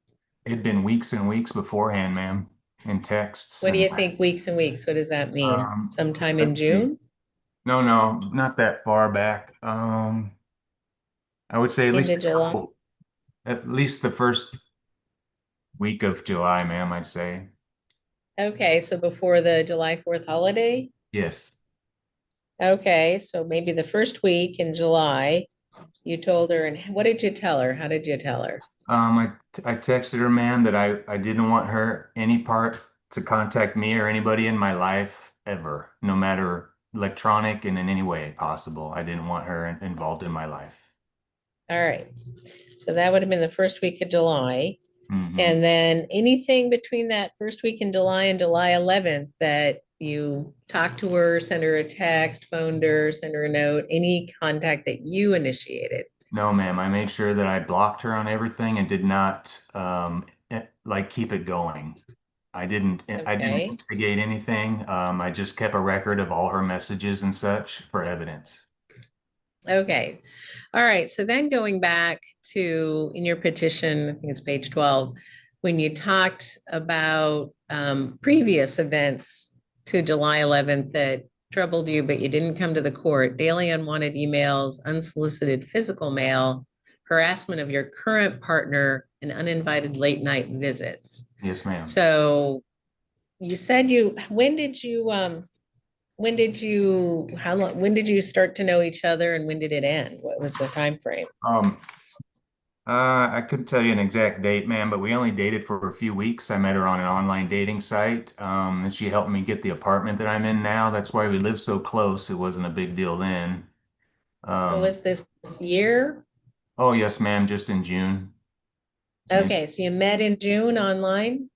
It'd been weeks and weeks beforehand, ma'am, in texts. What do And, you think, weeks and weeks? What does that mean? Sometime in let's see. June? No, not that far back. I would say Into July? at least the first week of July, ma'am, I'd say. Okay, so before the July 4th holiday? Yes. Okay, so maybe the first week in July, you told her, and what did you tell her? How did you tell her? I texted her, ma'am, that I didn't want her any part to contact me or anybody in my life ever, no matter electronic and in any way possible. I didn't want her involved in my life. All right, so that would have been the first week of July. Mhm. And then anything between that first week in July and July 11th that you talked to her, sent her a text, phoned her, sent her a note, any contact that you initiated? No, ma'am. I made sure that I blocked her on everything and did not like keep it going. I didn't Okay. instigate anything. I just kept a record of all her messages and such for evidence. Okay. All right. So then going back to in your petition, I think it's page 12, when you talked about previous events to July 11th that troubled you, but you didn't come to the court, daily unwanted emails, unsolicited physical mail, harassment of your current partner, and uninvited late night visits. Yes, ma'am. So you said when did you start to know each other and when did it end? What was the time frame? I couldn't tell you an exact date, ma'am, but we only dated for a few weeks. I met her on an online dating site, and she helped me get the apartment that I'm in now. That's why we live so close. It wasn't a big deal then. Was this year? Oh, yes, ma'am, just in June. Okay, so you met in June online?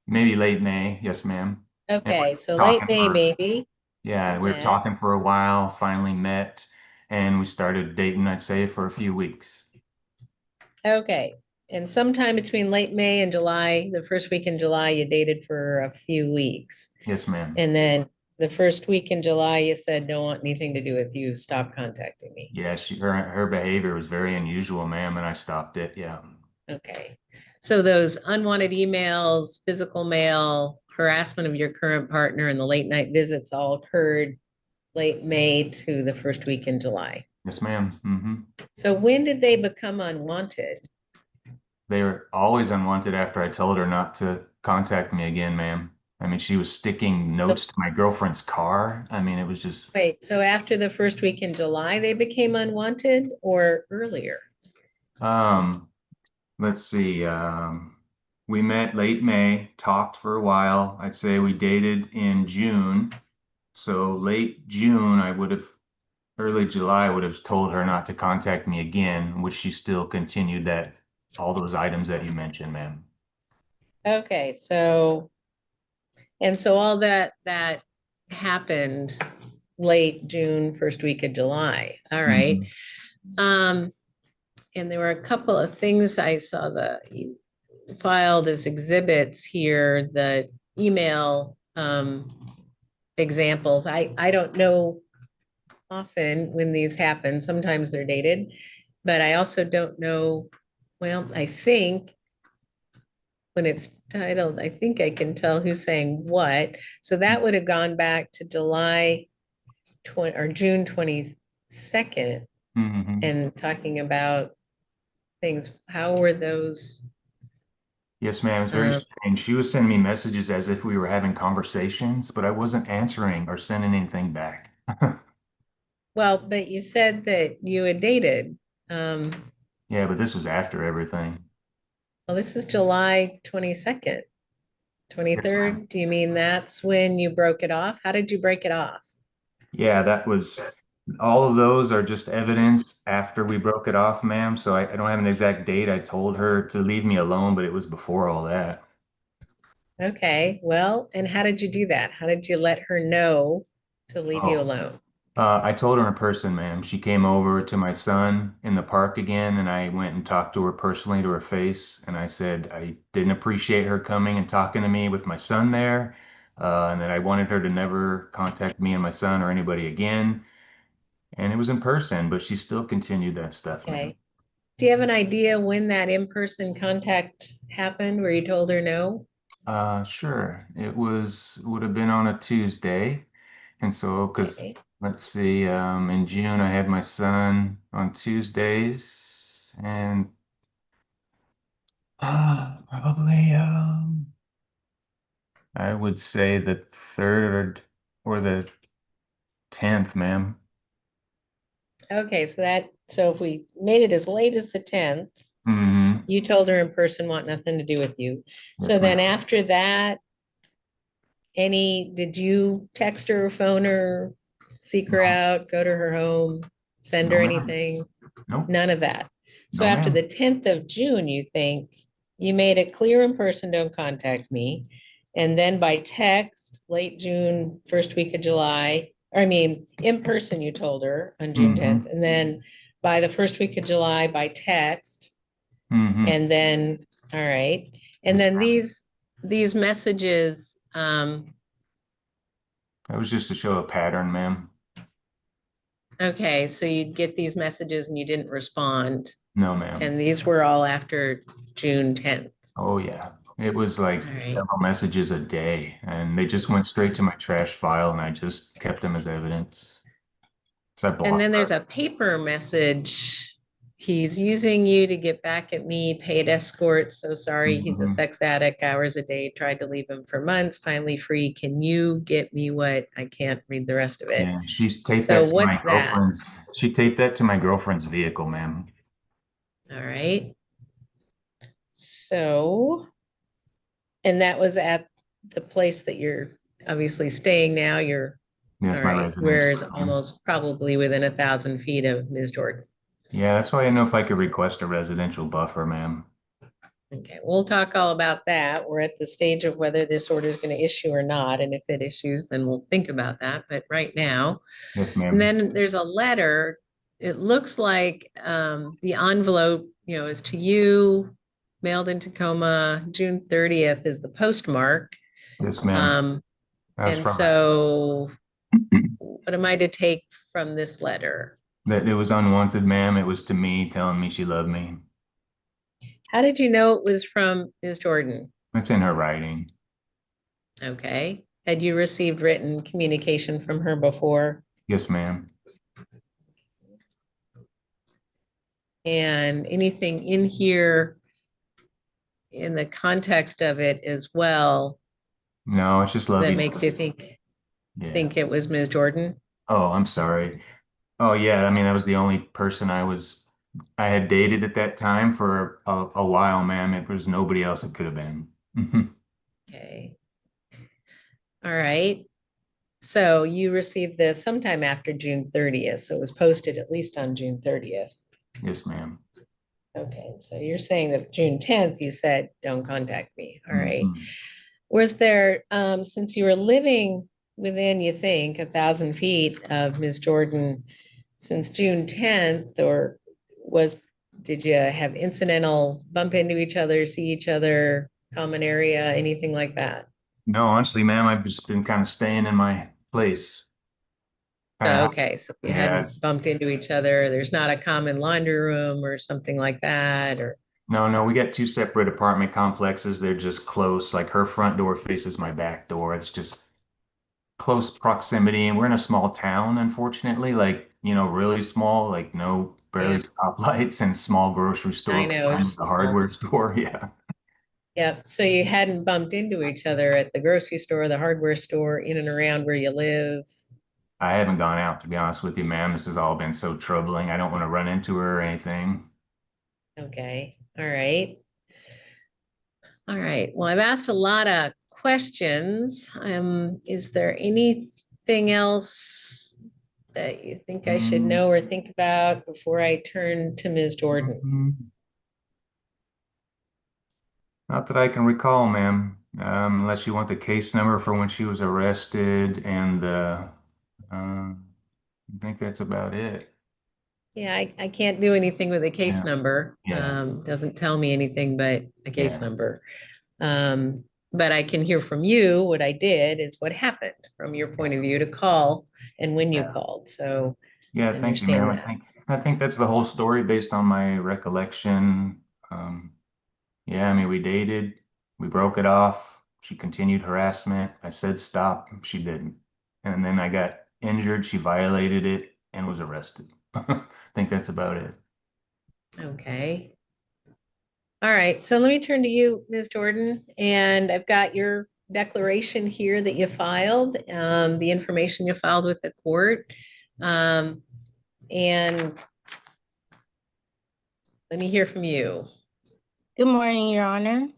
Maybe late May. Yes, ma'am. Okay, so late May maybe. Yeah, we were met. talking for a while, finally met, and we started dating, I'd say, for a few weeks. Okay, And sometime between late May and July, the first week in July, you dated for a few weeks. Yes, ma'am. And then the first week in July, you said, don't want anything to do with you. Stop contacting me. Yeah, her behavior was very unusual, ma'am, and I stopped it. Yeah. Okay. So those unwanted emails, physical mail, harassment of your current partner, and the late night visits all occurred late May to the first week in July. Yes, ma'am. Mm-hmm. So when did they become unwanted? They were always unwanted after I told her not to contact me again, ma'am. I mean, she was sticking notes to my girlfriend's car. I mean, it was just. Wait, so after the first week in July, they became unwanted or earlier? Let's see. We met late May, talked for a while. I'd say we dated in June. So late June, early July, I would have told her not to contact me again, which she still continued all those items that you mentioned, ma'am. Okay, so, and so all that happened late June, first week of July. All right. And there were a couple of things I saw that you filed as exhibits here, the email examples. I don't know often when these happen. Sometimes they're dated, but I also don't know. Well, I think when it's titled, I think I can tell who's saying what. So that would have gone back to July 20 or June 22nd and talking about things. How were those? Yes, ma'am. It's very strange. She was sending me messages as if we were having conversations, but I wasn't answering or sending anything back. Well, but you said that you had dated. Yeah, but this was after everything. Well, this is July 22nd, 23rd. Yes, Do you mean that's when you broke it off? How did you break it off? yeah, all of those are just evidence after we broke it off, ma'am. So I don't have an exact date. I told her to leave me alone, but it was before all that. Okay, well, and how did you do that? How did you let her know to leave you alone? I told her in person, ma'am. She came over to my son in the park again, and I went and talked to her personally to her face. And I said I didn't appreciate her coming and talking to me with my son there, and that I wanted her to never contact me and my son or anybody again. And it was in person, but she still continued that stuff, ma'am. Okay. Do you have an idea when that in-person contact happened where you told her no? Sure. Would have been on a Tuesday. And so, because let's see, in June, I had my son on Tuesdays, and probably, I would say the 3rd or the 10th, ma'am. Okay, so if we made it as late as the 10th, you told her in person, want nothing to do with you. So then after that, did you text her, phone her, seek her out, go to her home, send her anything? Nope. None of that. So No, after ma'am. the 10th of June, you think you made it clear in person, don't contact me. And then by text, late June, first week of July, or I mean, in person, you told her on June 10th. And then by the first week of July, by text. And then, all right. And then these messages, That was just to show a pattern, ma'am. okay, so you'd get these messages and you didn't respond. No, ma'am. And these were all after June 10th. Oh, yeah. It was like several messages a day, and they just went straight to my trash file, and I just kept them as evidence. So I blocked And then there's a paper message. He's using you to get back at me, paid escort. So sorry, he's a sex addict, hours a day, tried to leave him for months, finally free. Can you get me what? I can't read the rest of it. Yeah, she taped So that to what's my that? girlfriend's. She taped that to my girlfriend's vehicle, ma'am. All right. So, and that was at the place that you're obviously staying now. You're That's my residence. where it's almost probably within 1,000 feet of Ms. Jordan. Yeah, that's why I didn't know if I could request a residential buffer, ma'am. Okay, we'll talk all about that. We're at the stage of whether this order is going to issue or not. And if it issues, then we'll think about that. But right now, Yes, ma'am. and then there's a letter. It looks like the envelope, is to you. mailed in Tacoma, June 30th is the postmark. Yes, ma'am. That's And from so what am I to take from this letter? that. It was unwanted, ma'am. It was to me telling me she loved me. How did you know it was from Ms. Jordan? It's in her writing. Okay. Had you received written communication from her before? Yes, ma'am. And anything in here in the context of it as well No, it's just loving. that makes you think it was Ms. Jordan? Oh, I'm sorry. Oh, yeah. I mean, that was the only person I had dated at that time for a while, ma'am. It was nobody else it could have been. Okay. All right. So you received this sometime after June 30th. So it was posted at least on June 30th. Yes, ma'am. Okay. So you're saying that June 10th, you said, don't contact me. All right. Was there, since you were living within, you think, 1,000 feet of Ms. Jordan since June 10th, or did you have incidental bump into each other, see each other, common area, anything like that? No, honestly, ma'am, I've just been kind of staying in my place. Okay, so you Yeah. hadn't bumped into each other. There's not a common laundry room or something like that, or No, we got two separate apartment complexes. They're just close. Like her front door faces my back door. It's just close proximity. And we're in a small town, unfortunately, like, really small, like barely stoplights and small grocery store. I know, it's The hardware store. Yeah. Yep. So you hadn't bumped into each other at the grocery store, the hardware store, in and around where you live. I haven't gone out, to be honest with you, ma'am. This has all been so troubling. I don't want to run into her or anything. Okay. All right. All right. Well, I've asked a lot of questions. Is there anything else that you think I should know or think about before I turn to Ms. Jordan? Not that I can recall, ma'am, unless you want the case number for when she was arrested and I think that's about it. Yeah, I can't do anything with a case number. Yeah. Doesn't tell me anything but a case number. But I can hear from you. What I did is what happened from your point of view to call and when you called. So Yeah, thank you, ma'am. I think that's the whole story based on my recollection. Yeah, I mean, we dated, we broke it off. She continued harassment. I said stop, she didn't. And then I got injured, she violated it and was arrested. I think that's about it. Okay. All right, so let me turn to you, Ms. Jordan, and I've got your declaration here that you filed, the information you filed with the court. And let me hear from you. Good morning, Your Honor.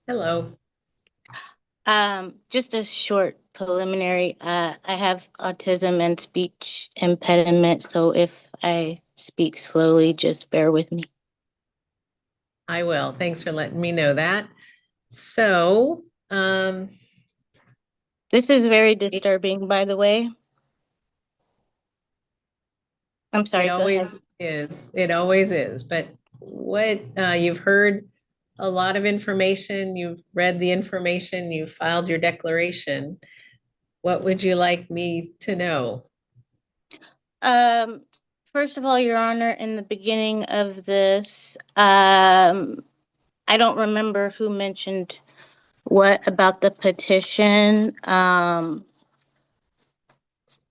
Hello. Just a short preliminary. I have autism and speech impediment, so if I speak slowly, just bear with me. I will. Thanks for letting me know that. So, this is very disturbing, by the way. I'm sorry. It always is. It always is. But what you've heard a lot of information, you've read the information, you filed your declaration. What would you like me to know? First of all, Your Honor, in the beginning of this, I don't remember who mentioned what about the petition that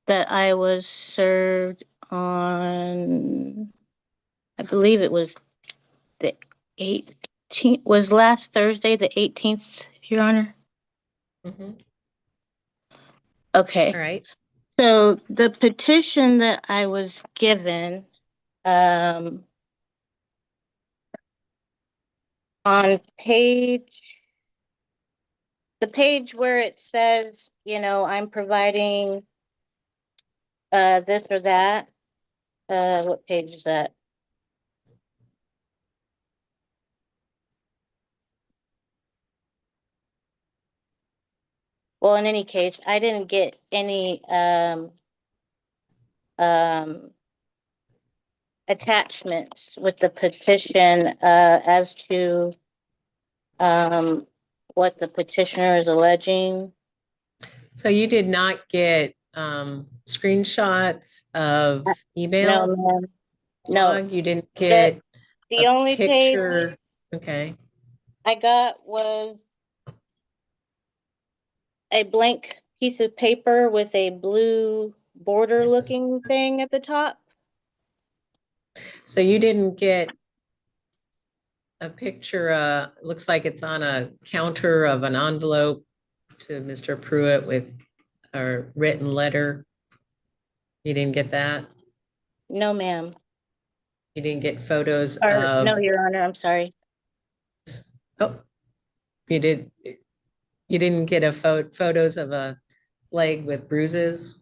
I was served on, I believe it was the 18th, was last Thursday, the 18th, Your Honor? Okay. All right. So the petition that I was given on the page where it says, I'm providing this or that, what page is that? Well, in any case, I didn't get any attachments with the petition as to what the petitioner is alleging. So you did not get screenshots of No, email ma'am. No. log? You didn't get The a only page picture? Okay. I got was a blank piece of paper with a blue border looking thing at the top. So you didn't get a picture, looks like it's on a counter of an envelope to Mr. Pruitt with a written letter. You didn't get that? No, ma'am. You didn't get photos Or, of, no, Your Honor, I'm sorry. oh, you didn't get a photos of a leg with bruises?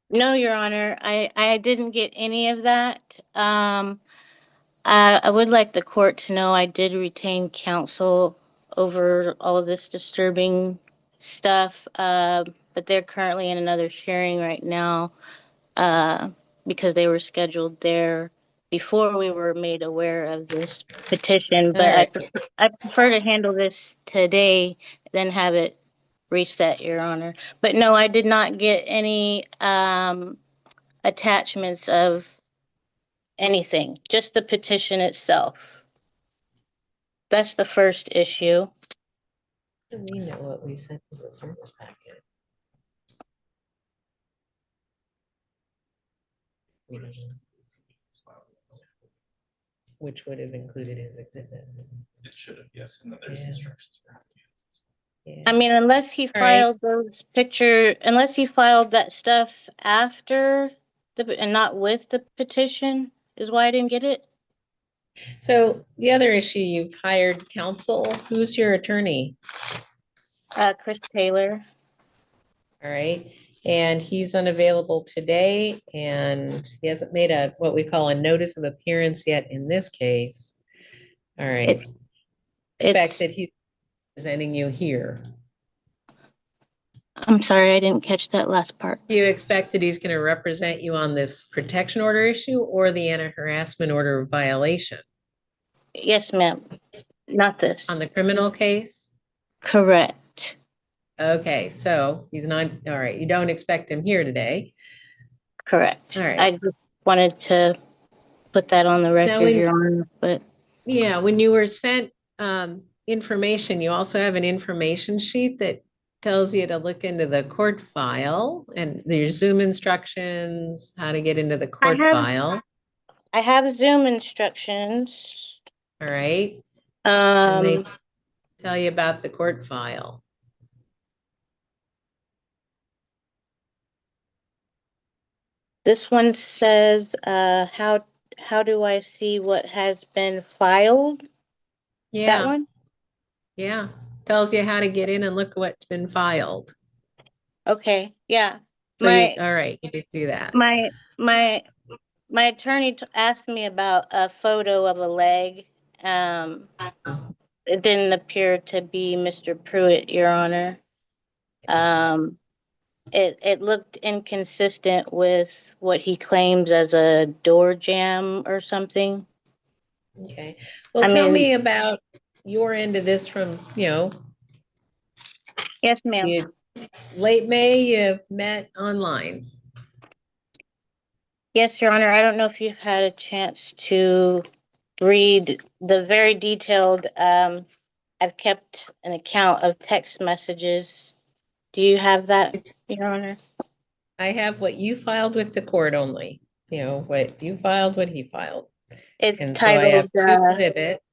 No, Your Honor, I didn't get any of that. I would like the court to know I did retain counsel over all of this disturbing stuff, but they're currently in another hearing right now because they were scheduled there before we were made aware of this petition. But I prefer to handle this today than have it reset, Your Honor. But no, I did not get any attachments of anything, just the petition itself. That's the first issue. We know what we sent as a service packet. Which would have included his exhibits. It should have, yes, and then there's instructions for how to use I mean, unless he filed those unless he filed that stuff after and not with the petition, is why I didn't get it. So the other issue, you've hired counsel. Who's your attorney? Chris Taylor. All right. And he's unavailable today, and he hasn't made what we call a notice of appearance yet in this case. All right. Expect that he's presenting you here. I'm sorry, I didn't catch that last part. You expect that he's going to represent you on this protection order issue or the anti-harassment order violation? Yes, ma'am. Not this. On the criminal case? Correct. Okay, so he's not, all right, you don't expect him here today? Correct. All right. I just wanted to put that on the record, Your Honor, but. Yeah, when you were sent information, you also have an information sheet that tells you to look into the court file and your Zoom instructions, how to get into the court file. I have Zoom instructions. All right. And they tell you about the court file. This one says, how do I see what has been filed? Yeah. That one? Yeah. Tells you how to get in and look at what's been filed. Okay. Yeah. So all right, you did do that. My attorney asked me about a photo of a leg. It didn't appear to be Mr. Pruitt, Your Honor. It looked inconsistent with what he claims as a door jam or something. Okay. Well, tell me about your end of this from, Yes, ma'am. Late May, you've met online. Yes, Your Honor. I don't know if you've had a chance to read the very detailed, I've kept an account of text messages. Do you have that, Your Honor? I have what you filed with the court only. What you filed, what he filed. It's and titled. So I have 2 exhibits.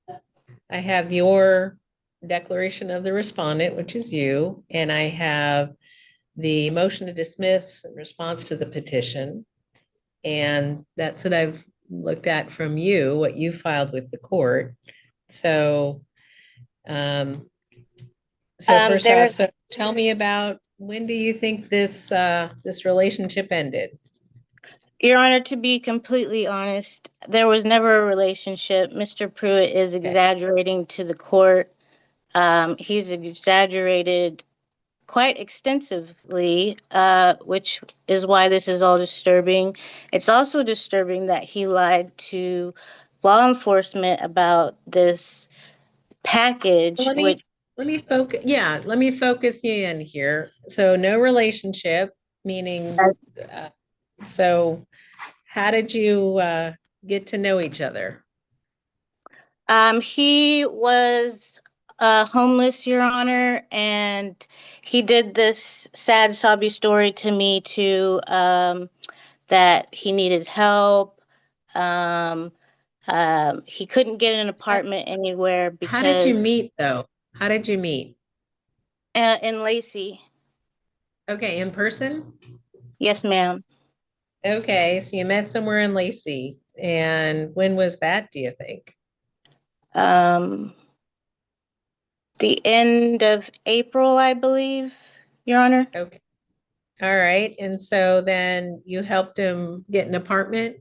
I have your declaration of the respondent, which is you, and I have the motion to dismiss in response to the petition. And that's what I've looked at from you, what you filed with the court. So, first off, so tell me about, when do you think this relationship ended? Your Honor, to be completely honest, there was never a relationship. Mr. Pruitt is exaggerating to the court. He's exaggerated quite extensively, which is why this is all disturbing. It's also disturbing that he lied to law enforcement about this package, Let which me focus. Yeah, let me focus you in here. So no relationship, meaning. So how did you get to know each other? he was homeless, Your Honor, and he did this sad, sobby story to me too, that he needed help. He couldn't get an apartment anywhere because. How did you meet though? How did you meet? In Lacey. Okay, in person? Yes, ma'am. Okay, so you met somewhere in Lacey. And when was that, do you think? The end of April, I believe, Your Honor. Okay. All right. And so then you helped him get an apartment?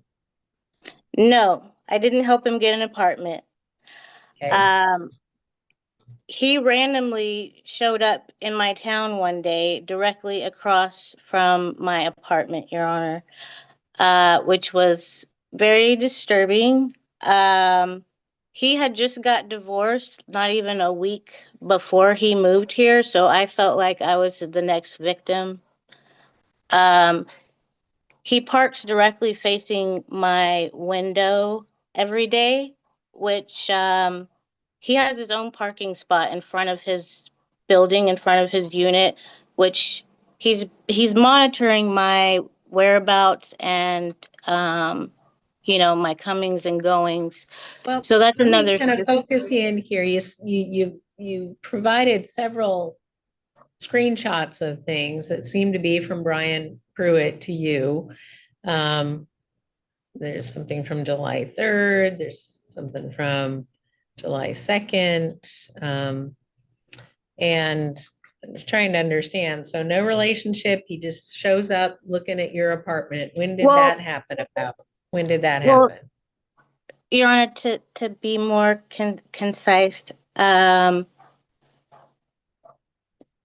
No, I didn't help him get an apartment. Okay. He randomly showed up in my town one day directly across from my apartment, Your Honor, which was very disturbing. He had just got divorced not even a week before he moved here, so I felt like I was the next victim. He parks directly facing my window every day, which he has his own parking spot in front of his building, in front of his unit, which he's monitoring my whereabouts and my comings and goings. Well, so that's let me another. kind of focus in here. You provided several screenshots of things that seem to be from Brian Pruitt to you. There's something from July 3rd. There's something from July 2nd. And I'm just trying to understand. So no relationship. He just shows up looking at your apartment. When did that happen about? When did that happen? Your Honor, to be more concise,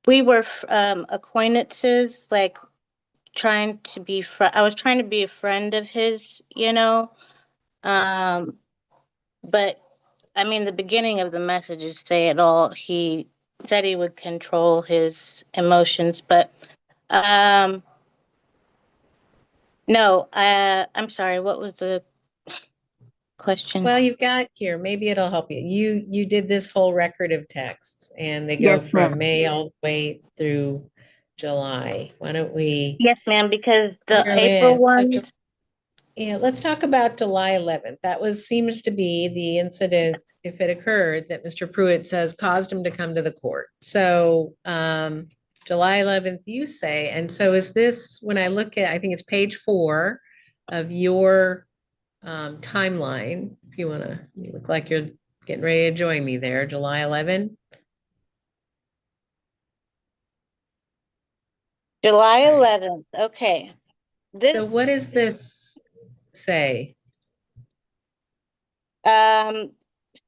we were acquaintances, like I was trying to be a friend of his, but I mean, the beginning of the messages say it all. He said he would control his emotions, but no, I'm sorry, what was the question? Well, you've got here, maybe it'll help you. You did this whole record of texts and they go Yes, from ma'am. May all the way through July. Why don't we? Yes, ma'am, because the zero April in? one. Yeah, let's talk about July 11th. That seems to be the incident, if it occurred, that Mr. Pruitt says caused him to come to the court. So July 11th, you say, and so is this, when I look at, I think it's page 4 of your timeline, if you want to, you look like you're getting ready to join me there, July 11. July 11th, okay. So what does this say?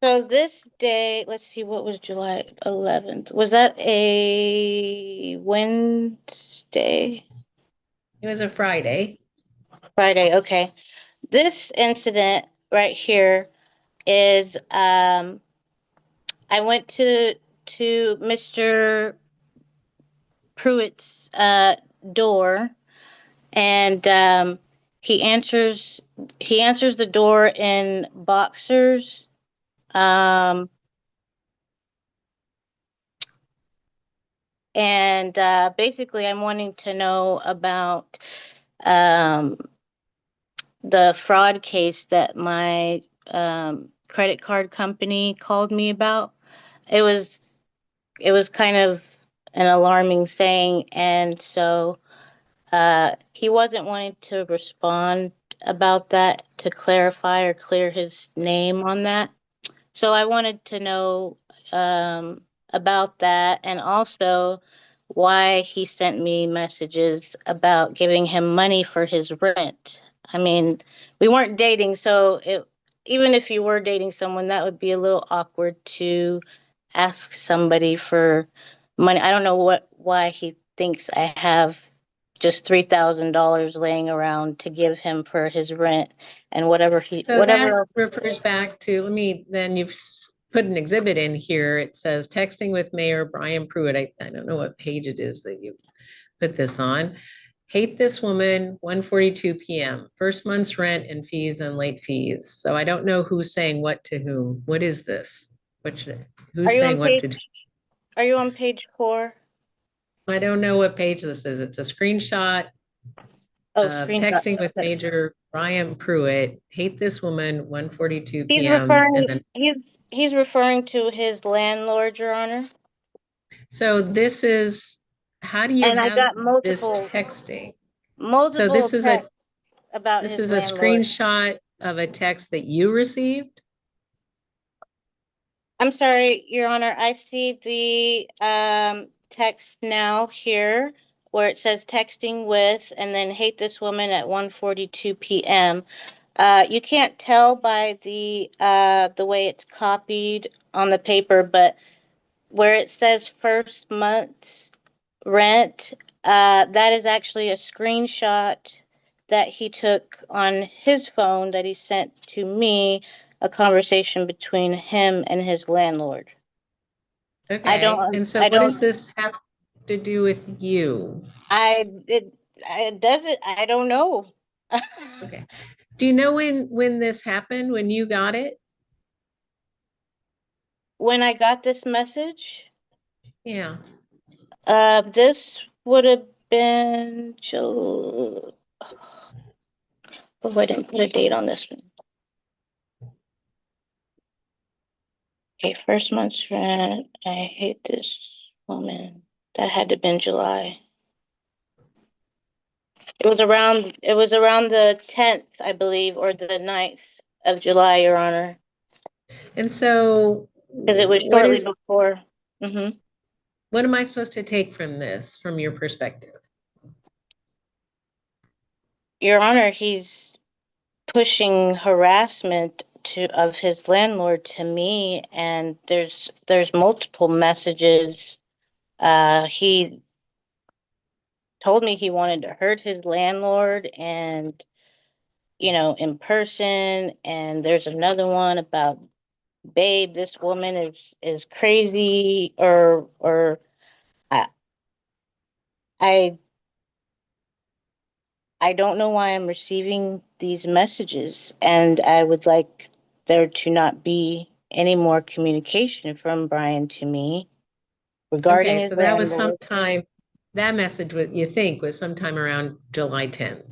So this day, let's see, what was July 11th? Was that a Wednesday? It was a Friday. Friday, okay. This incident right here is I went to Mr. Pruitt's door, and he answers the door in boxers. And basically I'm wanting to know about the fraud case that my credit card company called me about. It was kind of an alarming thing, and so he wasn't wanting to respond about that, to clarify or clear his name on that. So I wanted to know about that, and also why he sent me messages about giving him money for his rent. I mean, we weren't dating, so even if you were dating someone, that would be a little awkward to ask somebody for money. I don't know why he thinks I have just $3,000 laying around to give him for his rent and whatever So that refers back to, you've put an exhibit in here. It says texting with Mayor Brian Pruitt. I don't know what page it is that you put this on. Hate this woman, 1:42 p.m. First month's rent and fees and late fees. So I don't know who's saying what to whom. What is this? Who's saying what to do? Are you on page 4? I don't know what page this is. It's a screenshot Oh, of texting with Major Brian Pruitt. Hate this woman, 1:42 He's p.m. referring, And then, he's referring to his landlord, Your Honor. so this is, how do you And I have got this multiple texting? So multiple this is a texts about this his is a landlord. screenshot of a text that you received? I'm sorry, Your Honor, I see the text now here where it says texting with and then hate this woman at 1:42 p.m. You can't tell by the way it's copied on the paper, but where it says first month's rent, that is actually a screenshot that he took on his phone that he sent to me, a conversation between him and his landlord. Okay, and so what does this have to do with you? It doesn't, I don't know. Okay. Do you know when this happened, when you got it? When I got this message, Yeah. this would have been July. Oh, I didn't put a date on this one. Okay, first month's rent. I hate this woman. That had to have been July. It was around the 10th, I believe, or the 9th of July, Your Honor. And so because it was shortly before. Mm-hmm. What am I supposed to take from this, from your perspective? Your Honor, he's pushing harassment of his landlord to me, and there's multiple messages. He told me he wanted to hurt his landlord, and in person. And there's another one about, babe, this woman is crazy, or I don't know why I'm receiving these messages, and I would like there to not be any more communication from Brian to me regarding Okay, his so that was landlord. sometime, that message was sometime around July 10th.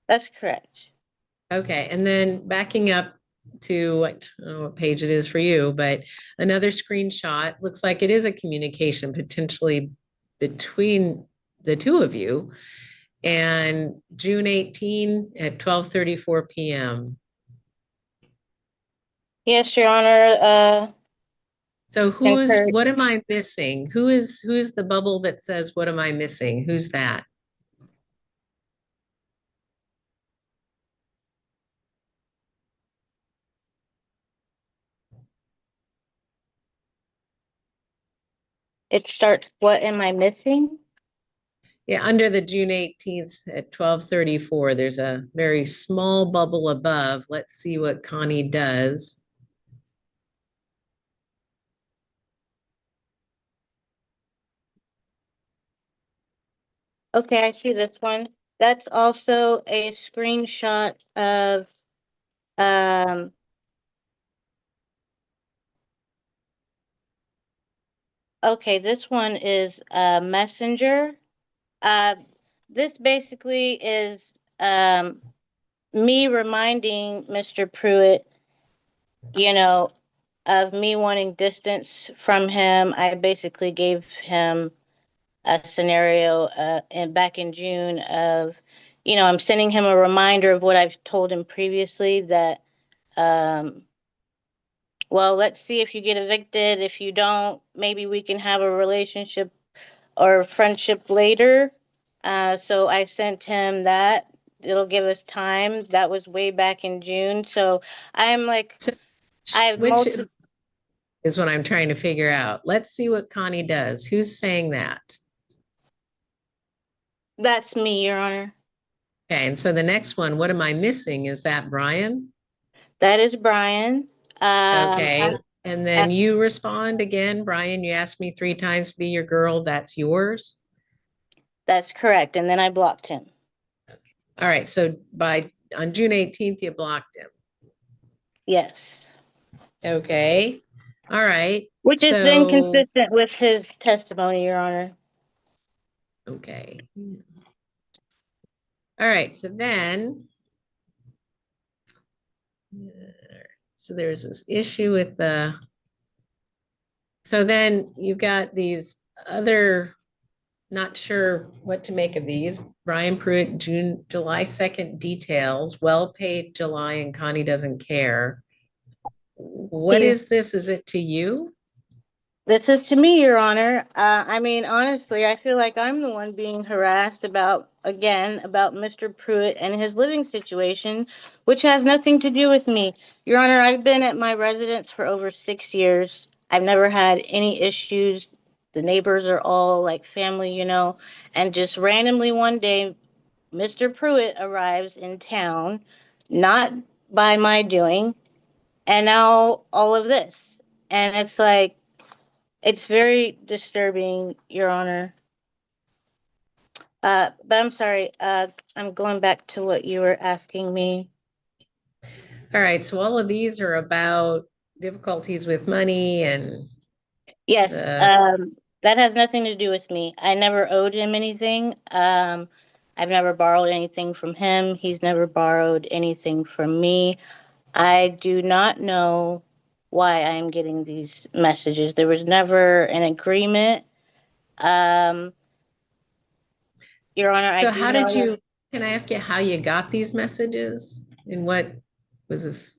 That's correct. Okay, and then backing up to, I don't know what page it is for you, but another screenshot, looks like it is a communication potentially between the two of you. And June 18 at 12:34 p.m. Yes, Your Honor. So what am I missing? Who's the bubble that says, what am I missing? Who's that? It starts, what am I missing? Yeah, under the June 18th at 12:34, there's a very small bubble above. Let's see what Connie does. Okay, I see this one. That's also a screenshot of okay, this one is Messenger. This basically is me reminding Mr. Pruitt, of me wanting distance from him. I basically gave him a scenario back in June of, I'm sending him a reminder of what I've told him previously, that, well, let's see if you get evicted. If you don't, maybe we can have a relationship or friendship later. So I sent him that. It'll give us time. That was way back in June. So I'm like, Which is what I'm trying to figure out. Let's see what Connie does. Who's saying that? That's me, Your Honor. Okay, and so the next one, what am I missing? Is that Brian? That is Brian. Okay, And then you respond again, Brian, you asked me 3 times to be your girl, that's yours? That's correct. And then I blocked him. All right, so on June 18th, you blocked him. Yes. Okay, all right. Which is then consistent with his testimony, Your Honor. Okay. All right, so then, so there's this issue with so then you've got these other, not sure what to make of these. Brian Pruitt, July 2nd details, well-paid July and Connie doesn't care. What is this? Is it to you? This is to me, Your Honor. I mean, honestly, I feel like I'm the one being harassed about Mr. Pruitt and his living situation, which has nothing to do with me. Your Honor, I've been at my residence for over 6 years. I've never had any issues. The neighbors are all like family, you know, and just randomly one day, Mr. Pruitt arrives in town, not by my doing, and now all of this. And it's like, it's very disturbing, Your Honor. But I'm sorry, I'm going back to what you were asking me. All right, so all of these are about difficulties with money and... Yes, that has nothing to do with me. I never owed him anything. I've never borrowed anything from him. He's never borrowed anything from me. I do not know why I'm getting these messages. There was never an agreement. Your Honor, so how did you, can I ask you how you got these messages? And what was this?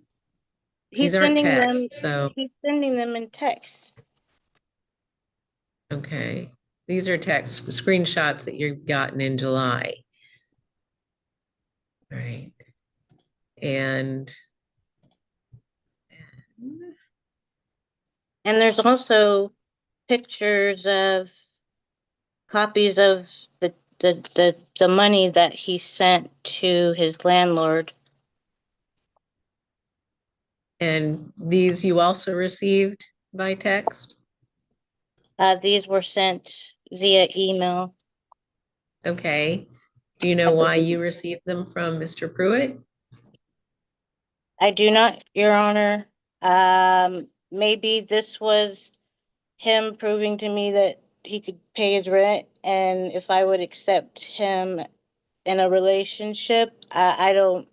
He's sending them in text. Okay. These are text screenshots that you've gotten in July. All right. And there's also pictures of copies of the money that he sent to his landlord. And these you also received by text? These were sent via email. Okay. Do you know why you received them from Mr. Pruitt? I do not, Your Honor. Maybe this was him proving to me that he could pay his rent, and if I would accept him in a relationship. I don't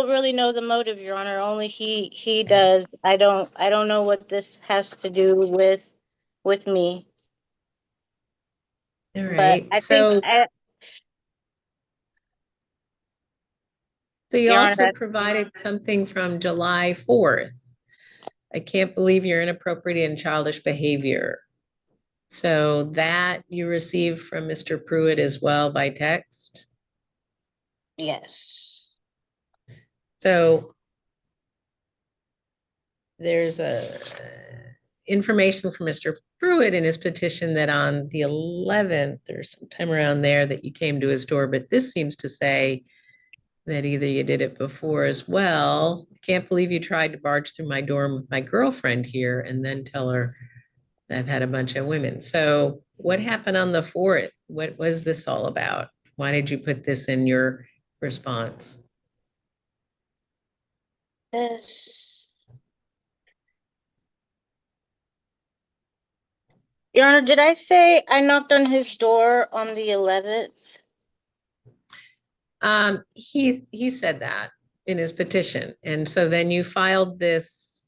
really know the motive, Your Honor. Only he does. I don't know what this has to do with me. All right. But I think so you Your also Honor, provided something from July 4th. I can't believe your inappropriate and childish behavior. So that you received from Mr. Pruitt as well by text? Yes. So there's information from Mr. Pruitt in his petition that on the 11th or sometime around there that you came to his door, but this seems to say that either you did it before as well. Can't believe you tried to barge through my door with my girlfriend here and then tell her that I've had a bunch of women. So what happened on the 4th? What was this all about? Why did you put this in your response? Your Honor, did I say I knocked on his door on the 11th? He said that in his petition. And so then you filed this,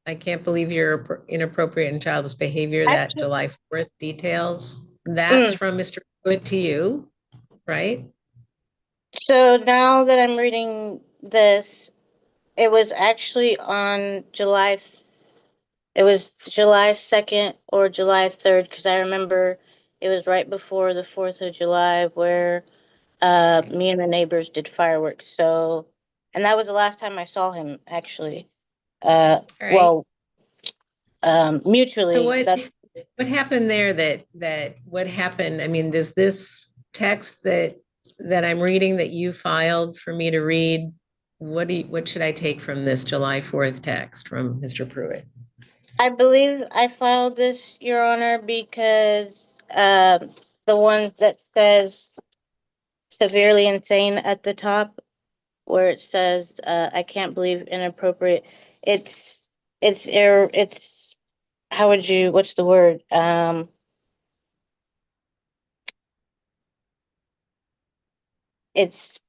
I can't believe your inappropriate and childish behavior, that July 4th details. That's from Mr. Pruitt to you, right? So now that I'm reading this, it was actually on July 2nd or July 3rd, because I remember it was right before the 4th of July where me and the neighbors did fireworks. So, and that was the last time I saw him, actually. Well, mutually. So what happened there what happened? I mean, does this text that I'm reading that you filed for me to read, what should I take from this July 4th text from Mr. Pruitt? I believe I filed this, Your Honor, because the one that says severely insane at the top, where it says I can't believe inappropriate. It's how would you? What's the word? It's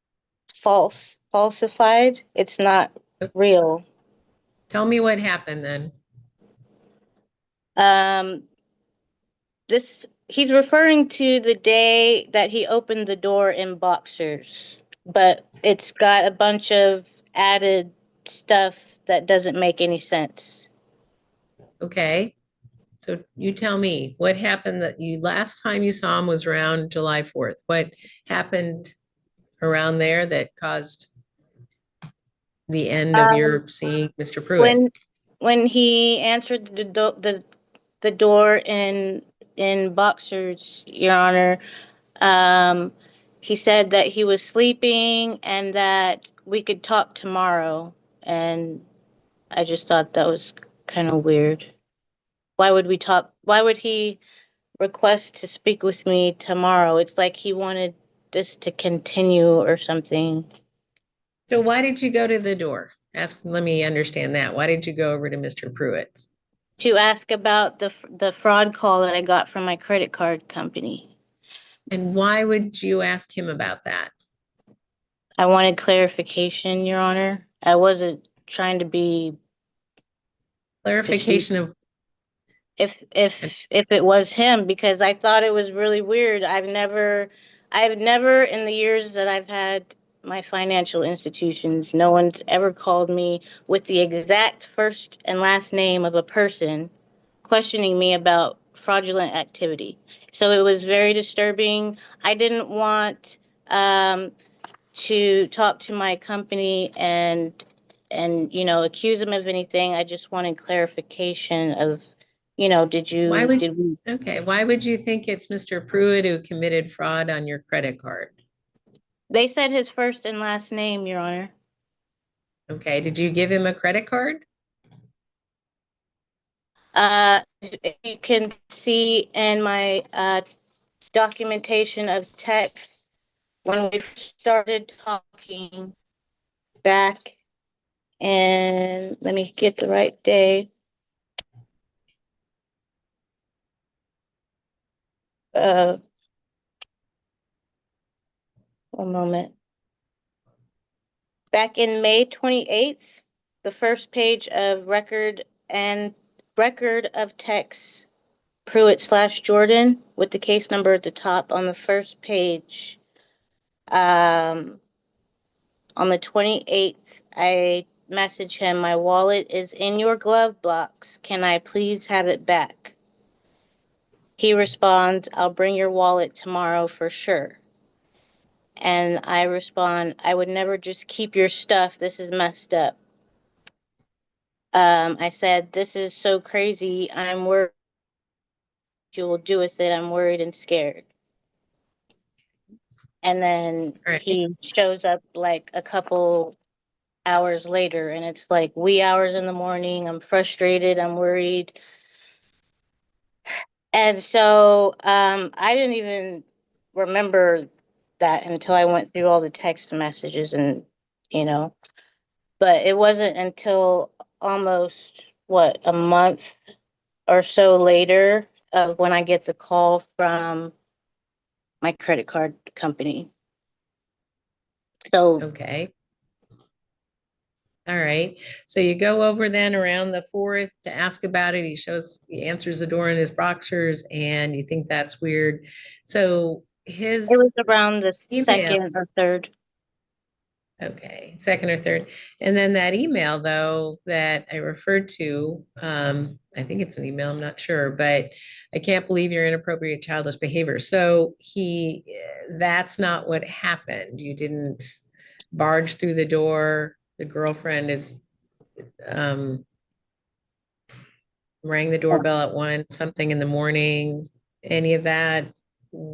falsified. It's not real. Tell me what happened then. He's referring to the day that he opened the door in boxers, but it's got a bunch of added stuff that doesn't make any sense. Okay. So you tell me what happened that you last time you saw him was around July 4th. What happened around there that caused the end of your seeing Mr. Pruitt? When he answered the door in boxers, Your Honor, he said that he was sleeping and that we could talk tomorrow. And I just thought that was kind of weird. Why would we talk? Why would he request to speak with me tomorrow? It's like he wanted this to continue or something. So why did you go to the door? Let me understand that. Why did you go over to Mr. Pruitt's? To ask about the fraud call that I got from my credit card company. And why would you ask him about that? I wanted clarification, Your Honor. I wasn't trying to be clarification of if it was him, because I thought it was really weird. I've never in the years that I've had my financial institutions, no one's ever called me with the exact first and last name of a person questioning me about fraudulent activity. So it was very disturbing. I didn't want to talk to my company and accuse them of anything. I just wanted clarification of, why would you think it's Mr. Pruitt who committed fraud on your credit card? They said his first and last name, Your Honor. Okay, did you give him a credit card? You can see in my documentation of text when we started talking back, and let me get the right day. One moment. Back in May 28th, the first page of record of text, Pruitt/Jordan, with the case number at the top on the first page. On the 28th, I messaged him, my wallet is in your glove box. Can I please have it back? He responds, I'll bring your wallet tomorrow for sure. And I respond, I would never just keep your stuff. This is messed up. I said, this is so crazy. I'm worried what you will do with it. I'm worried and scared. And then he shows up like a couple hours later, and it's like wee hours in the morning. I'm frustrated. I'm worried. And so I didn't even remember that until I went through all the text messages and, but it wasn't until almost, a month or so later of when I get the call from my credit card company. So. Okay. All right. So you go over then around the 4th to ask about it. He answers the door in his boxers, and you think that's weird. So it was around the second or third. Okay, second or third. And then that email though, that I referred to, I think it's an email, I'm not sure, but I can't believe your inappropriate childish behavior. So that's not what happened. You didn't barge through the door. The girlfriend rang the doorbell at 1 something in the morning, any of that?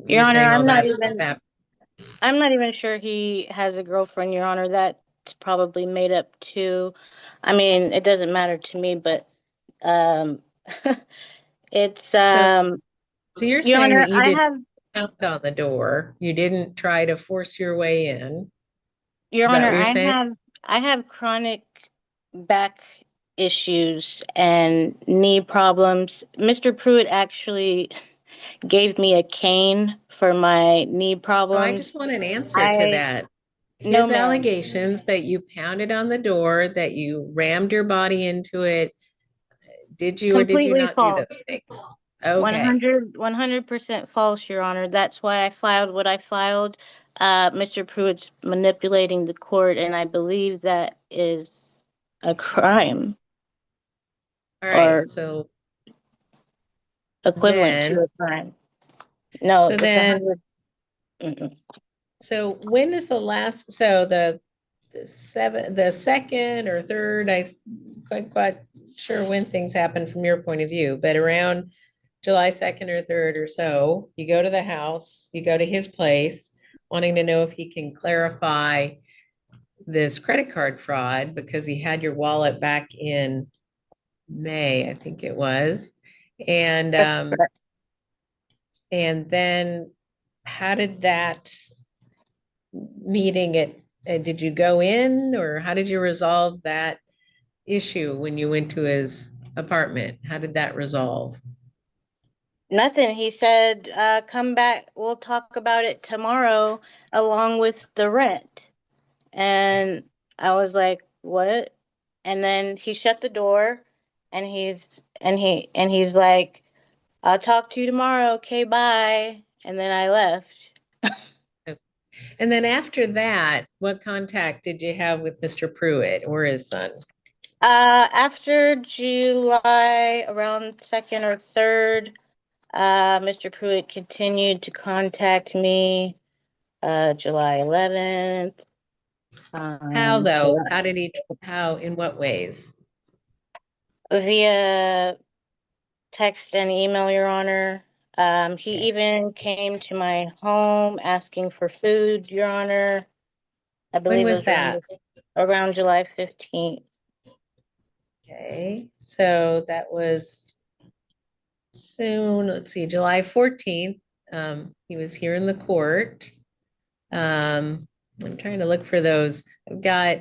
Your Honor, I'm not even sure he has a girlfriend, Your Honor. That's probably made up too. I mean, it doesn't matter to me, but It's, So you're Your saying Honor, that you I didn't have, pound on the door, you didn't try to force your way in. Your Is that Honor, what you're saying? I have chronic back issues and knee problems. Mr. Pruitt actually gave me a cane for my knee So I problems. just want an answer to that. No, His ma'am. allegations that you pounded on the door, that you rammed your body into it, did you or did you Completely not do false. those things? Okay. 100% false, Your Honor. That's why I filed what I filed. Mr. Pruitt's manipulating the court, and I believe that is a crime All or right. So equivalent to then, a crime. No, so it's then, 100. Mm-mm. so when is the last, so the second or third, quite sure when things happen from your point of view, but around July 2nd or 3rd or so, you go to the house, you go to his place, wanting to know if he can clarify this credit card fraud because he had your wallet back in May, I think it was. And then how did that meeting did you go in or how did you resolve that issue when you went to his apartment? How did that resolve? Nothing. He said, come back. We'll talk about it tomorrow along with the rent. And I was like, what? And then he shut the door and he's like, I'll talk to you tomorrow. Okay, bye. And then I left. And then after that, what contact did you have with Mr. Pruitt or his son? After July, around 2nd or 3rd, Mr. Pruitt continued to contact me. July 11th. How though? How, in what ways? Via text and email, Your Honor. He even came to my home asking for food, Your Honor. I believe When it was was that? around July 15th. Okay, so that was soon, let's see, July 14th. He was here in the court. I'm trying to look for those. I've got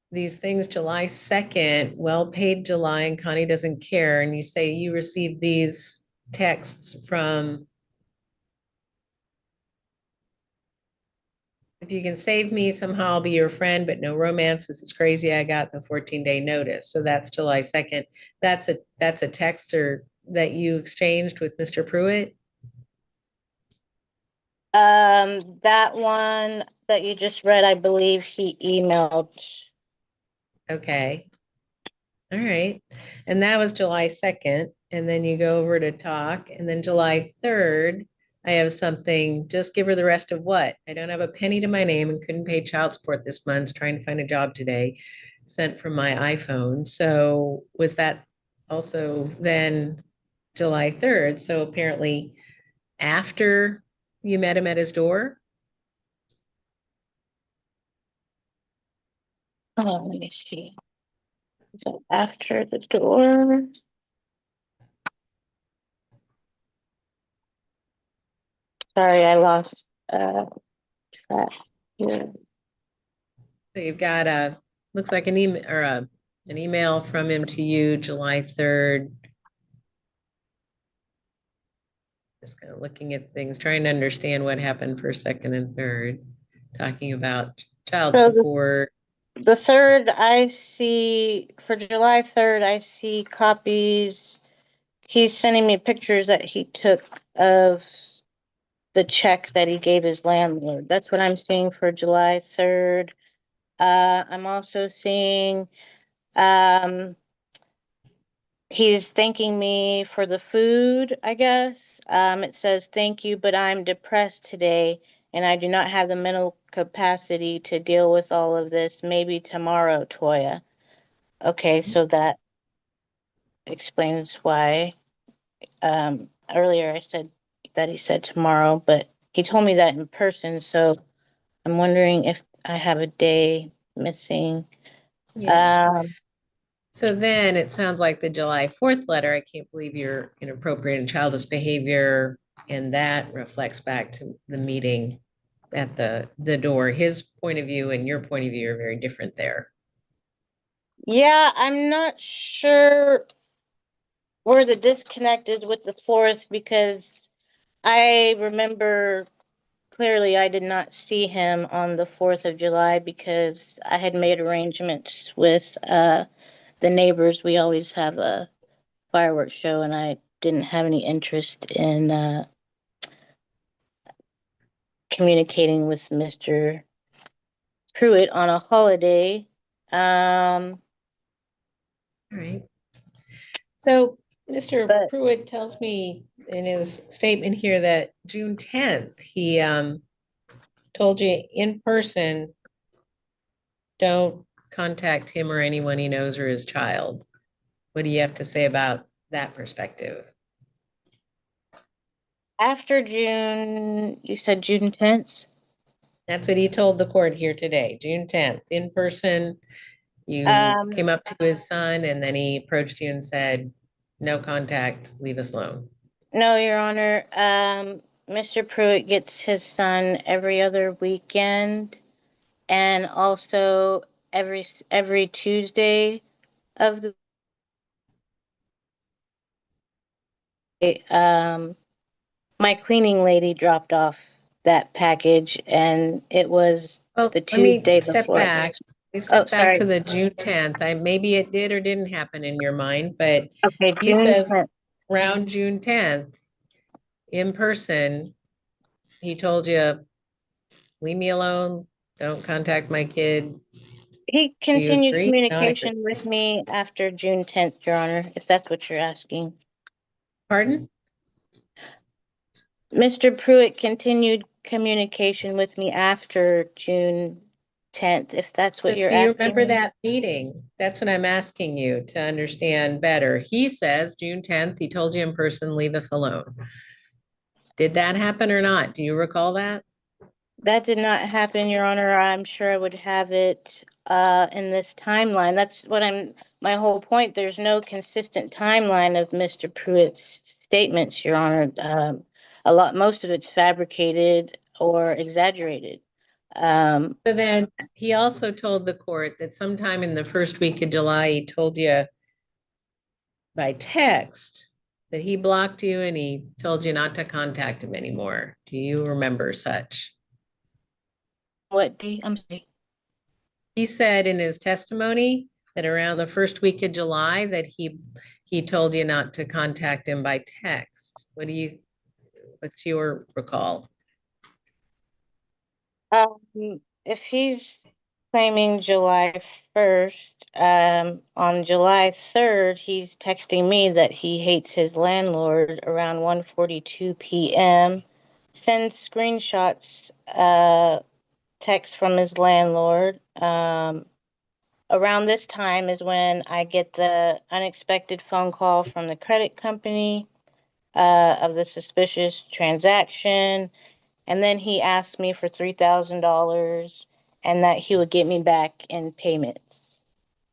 these things July 2nd, well-paid July, and Connie doesn't care. And you say you received these texts from, if you can save me, somehow I'll be your friend, but no romance. This is crazy. I got the 14-day notice. So that's July 2nd. That's a text that you exchanged with Mr. Pruitt? That one that you just read, I believe he emailed. Okay. All right. And that was July 2nd. And then you go over to talk. And then July 3rd, I have something, just give her the rest of what? I don't have a penny to my name and couldn't pay child support this month, trying to find a job today, sent from my iPhone. So was that also then July 3rd? So apparently after you met him at his door? Oh, let me see. So after the door. Sorry, I lost track here. So you've got looks like an email or an email from him to you, July 3rd. Just kind of looking at things, trying to understand what happened for second and third, talking about child So support. the 3rd, I see, for July 3rd, I see copies. He's sending me pictures that he took of the check that he gave his landlord. That's what I'm seeing for July 3rd. I'm also seeing, he's thanking me for the food, I guess. It says, thank you, but I'm depressed today and I do not have the mental capacity to deal with all of this. Maybe tomorrow, Toya. Okay, so that explains why. Earlier I said that he said tomorrow, but he told me that in person, so I'm wondering if I have a day missing. Yeah. So then it sounds like the July 4th letter, I can't believe you're inappropriate and childish behavior. And that reflects back to the meeting at the door. His point of view and your point of view are very different there. Yeah, I'm not sure where the disconnect is with the 4th because I remember clearly I did not see him on the 4th of July because I had made arrangements with the neighbors. We always have a fireworks show and I didn't have any interest in communicating with Mr. Pruitt on a holiday. All right. So Mr. Pruitt tells me in his statement here that June 10th, he told you in person, don't contact him or anyone he knows or his child. What do you have to say about that perspective? After June, you said June 10th? That's what he told the court here today, June 10th, in person. You came up to his son and then he approached you and said, no contact, leave us alone. No, Your Honor. Mr. Pruitt gets his son every other weekend and also every Tuesday of the my cleaning lady dropped off that package and it was the Tuesday step before. back. We step back sorry. to the June 10th. Maybe it did or didn't happen in your mind, but okay, he June says 10th. around June 10th, in person, he told you, leave me alone, don't contact my kid. He Do you continued agree? communication with me after June 10th, Your Honor, if that's what you're asking. Pardon? Mr. Pruitt continued communication with me after June 10th, if that's what you're Do you asking. remember that meeting? That's what I'm asking you to understand better. He says June 10th, he told you in person, leave us alone. Did that happen or not? Do you recall that? That did not happen, Your Honor. I'm sure I would have it in this timeline. That's what my whole point. There's no consistent timeline of Mr. Pruitt's statements, Your Honor. Most of it's fabricated or exaggerated. So then he also told the court that sometime in the first week of July, he told you by text that he blocked you and he told you not to contact him anymore. Do you remember such? What day? I'm sorry. He said in his testimony that around the first week of July that he told you not to contact him by text. What's your recall? If he's claiming July 1st, on July 3rd, he's texting me that he hates his landlord around 1:42 p.m. Sends screenshots, text from his landlord. Around this time is when I get the unexpected phone call from the credit company of the suspicious transaction. And then he asked me for $3,000 and that he would get me back in payments.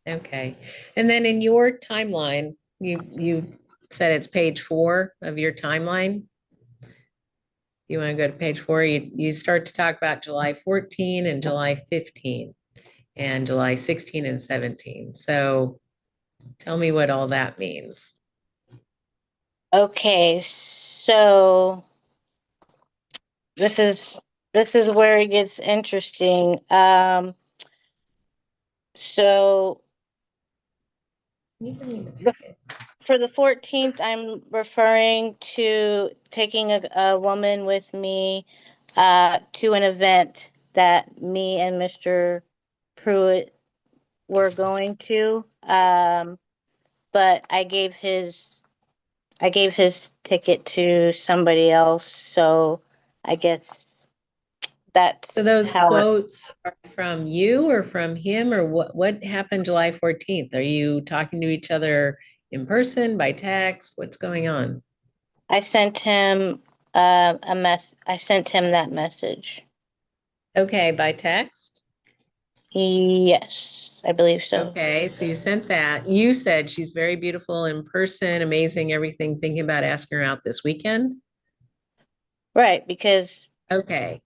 Okay. And then in your timeline, you said it's page 4 of your timeline. You want to go to page 4? You start to talk about July 14 and July 15 and July 16 and 17. So tell me what all that means. Okay, so this is where it gets interesting. So for the 14th, I'm referring to taking a woman with me to an event that me and Mr. Pruitt were going to. But I gave his ticket to somebody else, so I guess that's so those how quotes are from you or from him, or what happened July 14th? Are you talking to each other in person, by text? What's going on? I sent him I sent him that message. Okay, by text? Yes, I believe so. Okay, so you sent that. You said she's very beautiful in person, amazing, everything, thinking about asking her out this weekend. Right, because. Okay,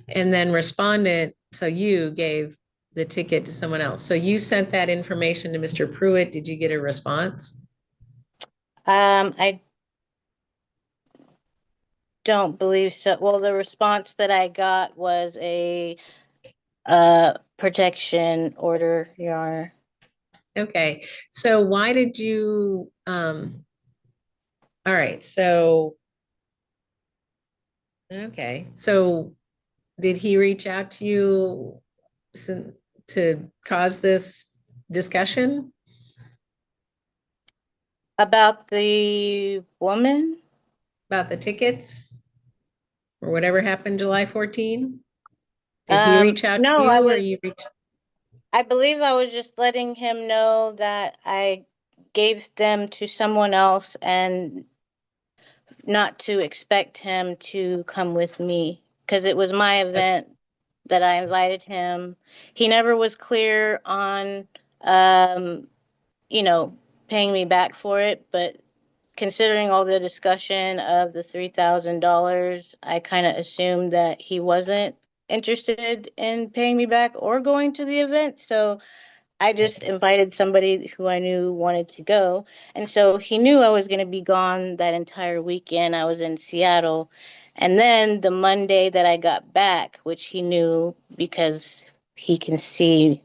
and then respondent, so you gave the ticket to someone else. So you sent that information to Mr. Pruitt. Did you get a response? I don't believe so. Well, the response that I got was a protection order, Your Honor. Okay, so why did you, all right, so, okay, so did he reach out to you to cause this discussion? About the woman? About the tickets? Or whatever happened July 14? Did he reach out to No, you or you reached? I believe I was just letting him know that I gave them to someone else and not to expect him to come with me because it was my event that I invited him. He never was clear on, paying me back for it, but considering all the discussion of the $3,000, I kind of assumed that he wasn't interested in paying me back or going to the event. So I just invited somebody who I knew wanted to go. And so he knew I was going to be gone that entire weekend. I was in Seattle. And then the Monday that I got back, which he knew because he can see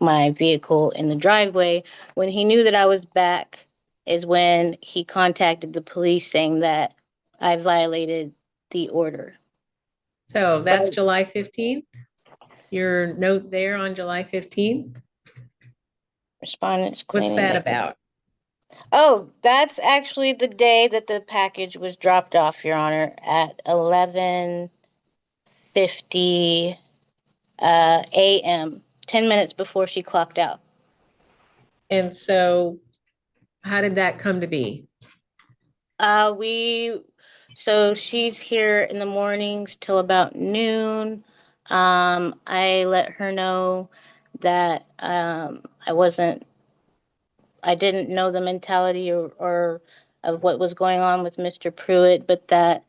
my vehicle in the driveway, when he knew that I was back is when he contacted the police saying that I violated the order. So that's July 15th? Your note there on July 15th? Respondents What's claiming that about? Oh, that's actually the day that the package was dropped off, Your Honor, at 11:50 a.m., 10 minutes before she clocked out. And so how did that come to be? So she's here in the mornings till about noon. I let her know that I didn't know the mentality or of what was going on with Mr. Pruitt, but that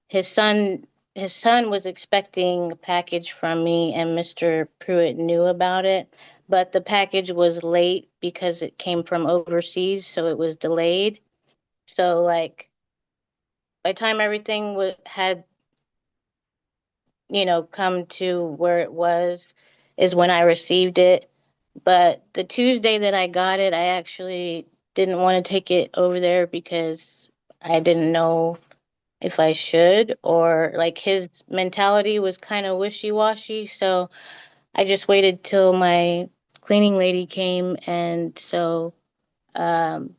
his son was expecting a package from me and Mr. Pruitt knew about it, but the package was late because it came from overseas, so it was delayed. So like by the time everything had come to where it was is when I received it. But the Tuesday that I got it, I actually didn't want to take it over there because I didn't know if I should, or like his mentality was kind of wishy-washy. So I just waited till my cleaning lady came, and so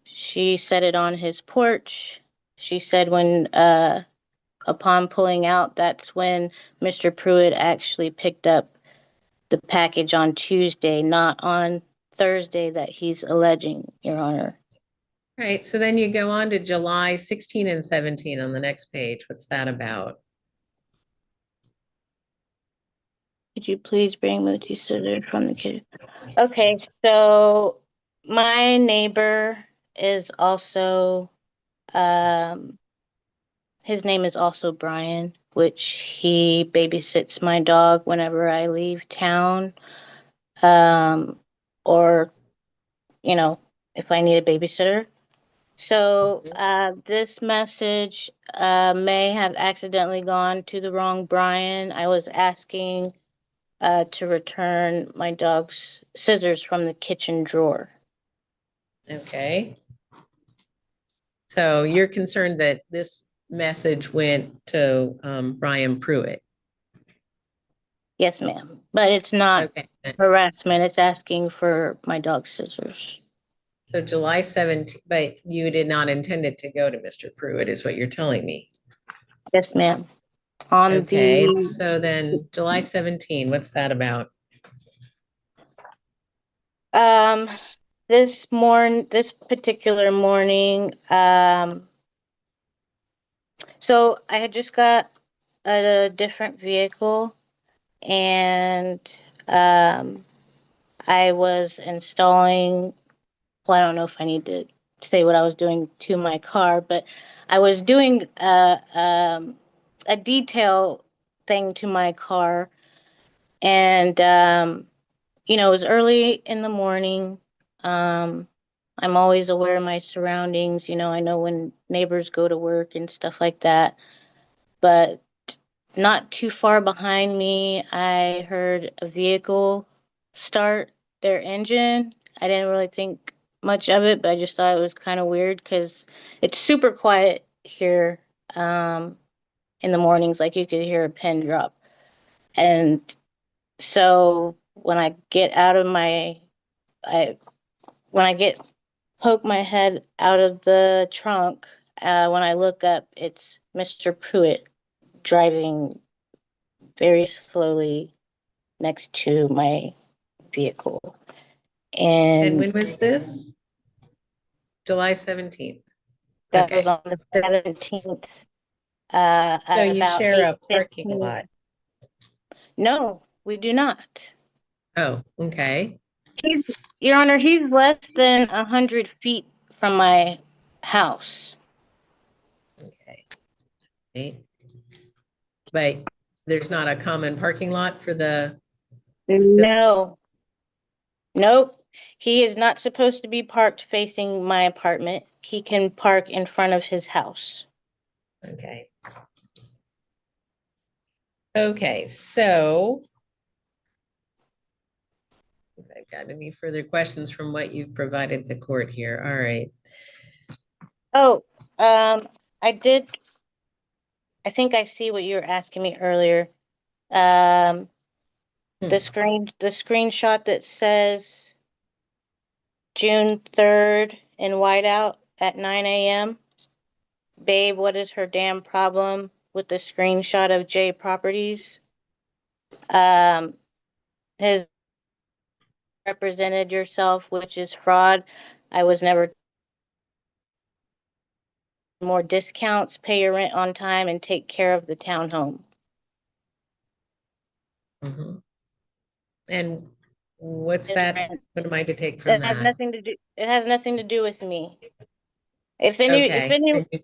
she set it on his porch. She said when upon pulling out, that's when Mr. Pruitt actually picked up the package on Tuesday, not on Thursday that he's alleging, Your Honor. Right, so then you go on to July 16 and 17 on the next page. What's that about? Could you please bring Mooti scissors from the kitchen? Okay, so my neighbor is also, his name is also Brian, which he babysits my dog whenever I leave town. Or, if I need a babysitter. So this message may have accidentally gone to the wrong Brian. I was asking to return my dog's scissors from the kitchen drawer. Okay. So you're concerned that this message went to Brian Pruitt? Yes, ma'am. But it's not harassment. It's asking for my dog's scissors. So July 17th, but you did not intend it to go to Mr. Pruitt, is what you're telling me. Yes, ma'am. Okay, so then July 17, what's that about? This particular morning, so I had just got a different vehicle, and I was installing, well, I don't know if I need to say what I was doing to my car, but I was doing a detail thing to my car. And, you know, it was early in the morning. I'm always aware of my surroundings. You know, I know when neighbors go to work and stuff like that. But not too far behind me, I heard a vehicle start their engine. I didn't really think much of it, but I just thought it was kind of weird because it's super quiet here in the mornings. Like you could hear a pin drop. And so when I get out of my, when I get poke my head out of the trunk, when I look up, it's Mr. Pruitt driving very slowly next to my vehicle. And And when was this? July 17th. that Okay. was on the 17th. So At you about share a parking 8:15. lot. No, we do not. Oh, okay. Your Honor, he's less than 100 feet from my house. Okay. But there's not a common parking lot for the, No. Nope. He is not supposed to be parked facing my apartment. He can park in front of his house. okay. Okay, so if I've got any further questions from what you've provided the court here. All right. Oh, I think I see what you were asking me earlier. The screenshot that says June 3rd in whiteout at 9 a.m. Babe, what is her damn problem with the screenshot of J Properties? His represented yourself, which is fraud. I was never more discounts, pay your rent on time, and take care of the townhome. Mhm. And what's that? What am I to take from It has that? nothing to do. It has nothing to do with me. If Okay.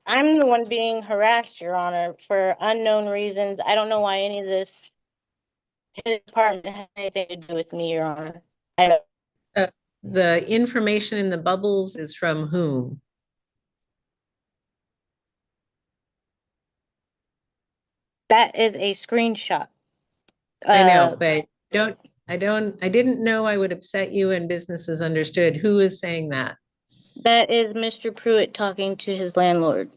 I'm the one being harassed, Your Honor, for unknown reasons. I don't know why any of this his department has anything to do with me, Your Honor. I don't. The information in the bubbles is from whom? That is a screenshot. I know, but I didn't know I would upset you and businesses understood. Who is saying that? That is Mr. Pruitt talking to his landlord.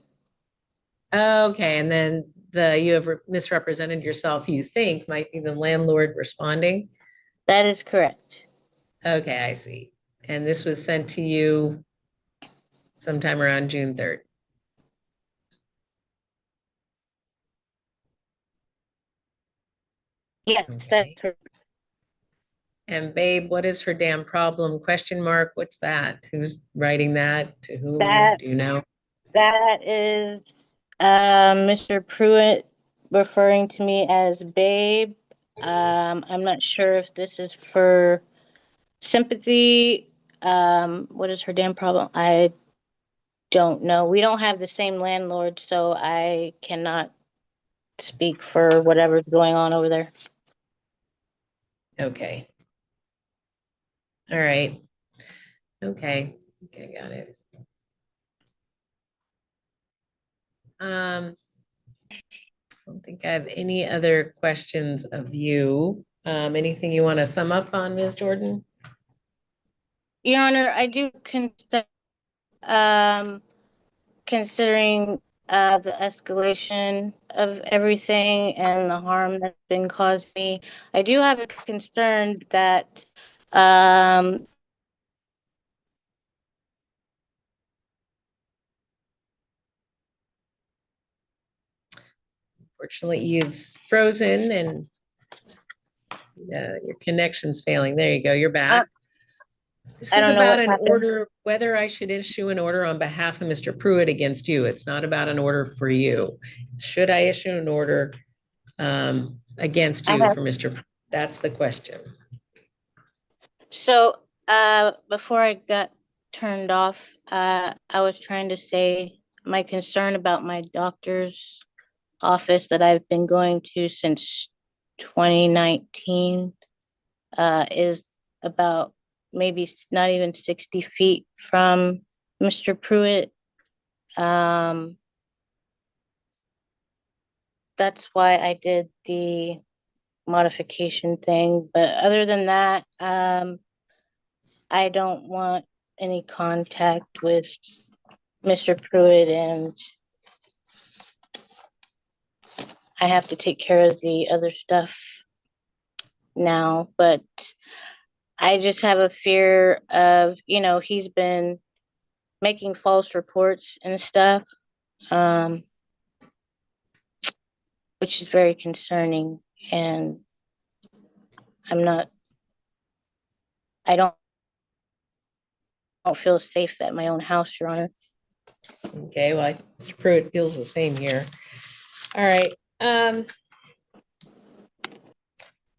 Okay, and then you have misrepresented yourself, you think might be the landlord responding? That is correct. Okay, I see. And this was sent to you sometime around June 3rd. Yes, that's correct. And babe, what is her damn problem? Question mark. What's that? Who's writing that? To whom? That, do you know? That is Mr. Pruitt referring to me as babe. I'm not sure if this is for sympathy. What is her damn problem? I don't know. We don't have the same landlord, so I cannot speak for whatever's going on over there. Okay. All right. Okay. Okay, got it. I don't think I have any other questions of you. Anything you want to sum up on, Ms. Jordan? Your Honor, I do consider, considering the escalation of everything and the harm that's been caused me, I do have a concern that Fortunately, you've frozen and your connection's failing. There you go. You're back. This I is don't know about what an happened. order, whether I should issue an order on behalf of Mr. Pruitt against you. It's not about an order for you. Should I issue an order against you for Mr. Pruitt? That's the question. So, before I got turned off, I was trying to say my concern about my doctor's office that I've been going to since 2019 is about maybe not even 60 feet from Mr. Pruitt. That's why I did the modification thing. But other than that, I don't want any contact with Mr. Pruitt, and I have to take care of the other stuff now. But I just have a fear of, he's been making false reports and stuff, which is very concerning. And I don't feel safe at my own house, Your Honor. Okay, well, Mr. Pruitt feels the same here. All right.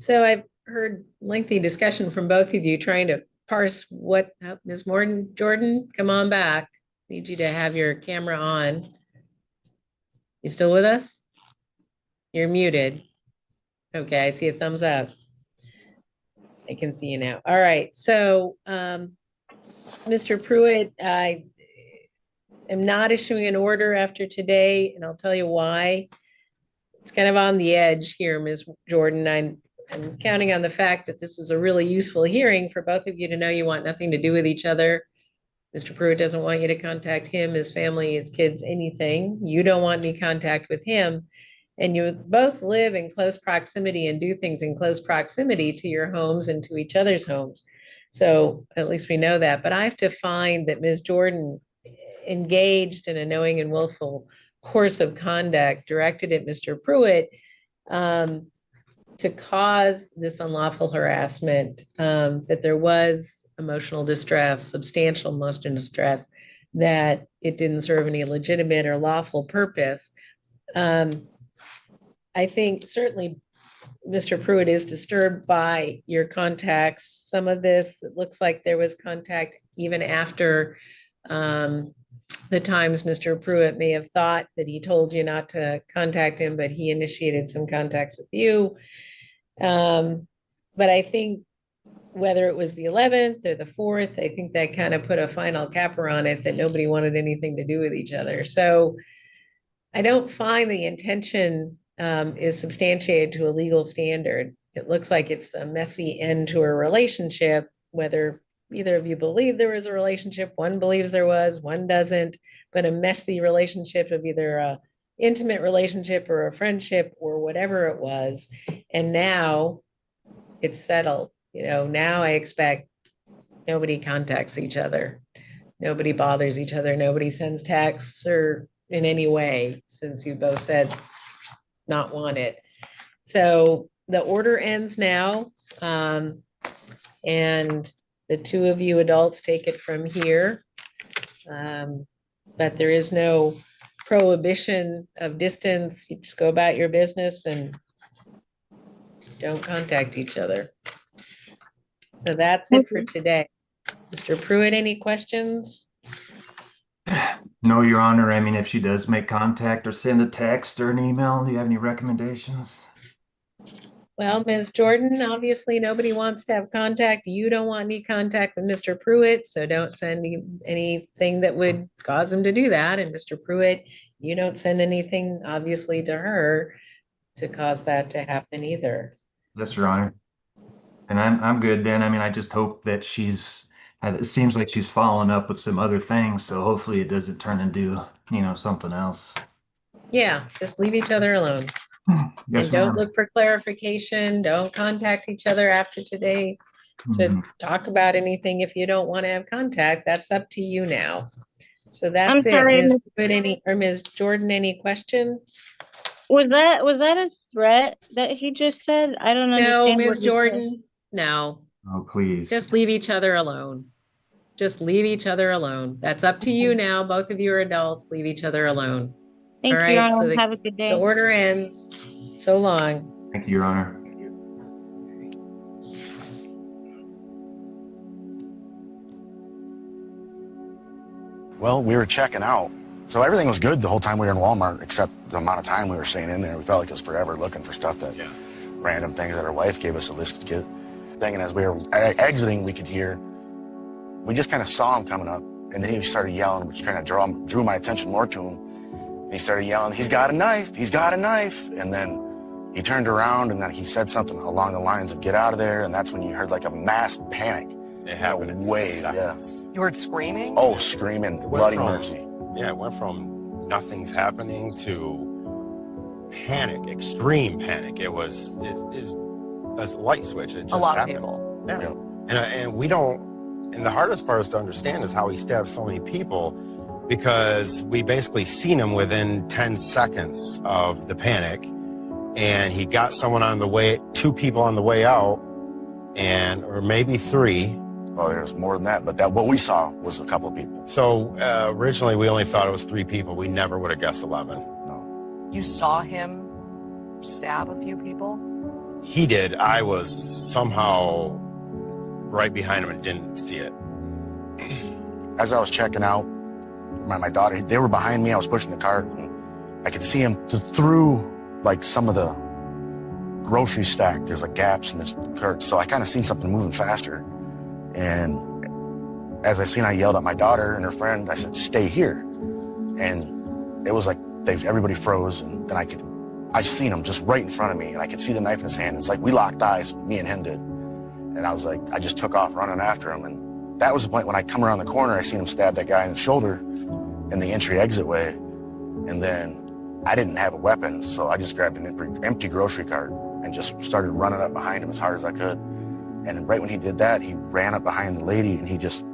So I've heard lengthy discussion from both of you trying to parse what, Ms. Jordan, come on back. Need you to have your camera on. You still with us? You're muted. Okay, I see a thumbs up. I can see you now. All right, so Mr. Pruitt, I am not issuing an order after today, and I'll tell you why. It's kind of on the edge here, Ms. Jordan. I'm counting on the fact that this was a really useful hearing for both of you to know you want nothing to do with each other. Mr. Pruitt doesn't want you to contact him, his family, his kids, anything. You don't want any contact with him. And you both live in close proximity and do things in close proximity to your homes and to each other's homes. So at least we know that. But I have to find that Ms. Jordan engaged in a knowing and willful course of conduct directed at Mr. Pruitt to cause this unlawful harassment, that there was emotional distress, substantial emotional distress, that it didn't serve any legitimate or lawful purpose. I think certainly Mr. Pruitt is disturbed by your contacts. Some of this, it looks like there was contact even after the times Mr. Pruitt may have thought that he told you not to contact him, but he initiated some contacts with you. But I think whether it was the 11th or the 4th, I think that kind of put a final capper on it, that nobody wanted anything to do with each other. So I don't find the intention is substantiated to a legal standard. It looks like it's a messy end to a relationship, whether either of you believe there was a relationship, one believes there was, one doesn't, but a messy relationship of either a intimate relationship or a friendship or whatever it was. And now it's settled. Now I expect nobody contacts each other. Nobody bothers each other. Nobody sends texts or in any way, since you both said not wanted. So the order ends now. And the two of you adults take it from here. But there is no prohibition of distance. You just go about your business and don't contact each other. So that's it for today. Mr. Pruitt, any questions? No, Your Honor. I mean, if she does make contact or send a text or an email, do you have any recommendations? Well, Ms. Jordan, obviously nobody wants to have contact. You don't want any contact with Mr. Pruitt, so don't send anything that would cause him to do that. And Mr. Pruitt, you don't send anything, obviously, to her to cause that to happen either. Yes, Your Honor. And I'm good then. I mean, I just hope that it seems like she's following up with some other things, so hopefully it doesn't turn into, something else. Yeah, just leave each other alone. Yes, and don't ma'am. look for clarification. Don't contact each other after today to talk about anything. If you don't want to have contact, that's up to you now. So that's I'm sorry, it. Ms. Pruitt, Ms. Jordan, any question? Was that a threat that he just said? I don't No, understand. Ms. Jordan, no. Oh, please. Just leave each other alone. Just leave each other alone. That's up to you now. Both of you are adults. Leave each other alone. Thank All you, Your right. Honor. So Have a good day. the order ends. So long. Thank you, Your Honor. Well, we were checking out. So everything was good the whole time we were in Walmart, except the amount of time we were staying in there. We felt like it was forever looking for stuff that, random things that our wife gave us a list to get. And as we were exiting, we could hear, we just kind of saw him coming up, and then he started yelling, which kind of drew my attention more to him. And he started yelling, "He's got a knife, he's got a knife." And then he turned around and then he said something along the lines of, "Get out of there." And that's when you heard like a mass panic. It happened in seconds. You heard screaming? Oh, screaming, bloody mercy. Yeah, it went from nothing's happening to panic, extreme panic. It's a light switch. It just A lot happened. of people. Yeah. And we don't, and the hardest part is to understand is how he stabbed so many people, because we basically seen him within 10 seconds of the panic, and he got someone on the way, 2 people on the way out, or maybe 3. Oh, there's more than that, but what we saw was a couple of people. So originally we only thought it was 3 people. We never would have guessed 11. No. You saw him stab a few people? He did. I was somehow right behind him and didn't see it. As I was checking out, my daughter, they were behind me. I was pushing the cart, and I could see him through like some of the grocery stack. There's like gaps in this cart, so I kind of seen something moving faster. And as I seen, I yelled at my daughter and her friend. I said, "Stay here." And it was like everybody froze, and then I seen him just right in front of me, and I could see the knife in his hand. It's like we locked eyes, me and him did. And I was like, I just took off running after him. And that was the point when I come around the corner, I seen him stab that guy in the shoulder in the entry-exit way. And then I didn't have a weapon, so I just grabbed an empty grocery cart and just started running up behind him as hard as I could. And right when he did that, he ran up behind the lady and he just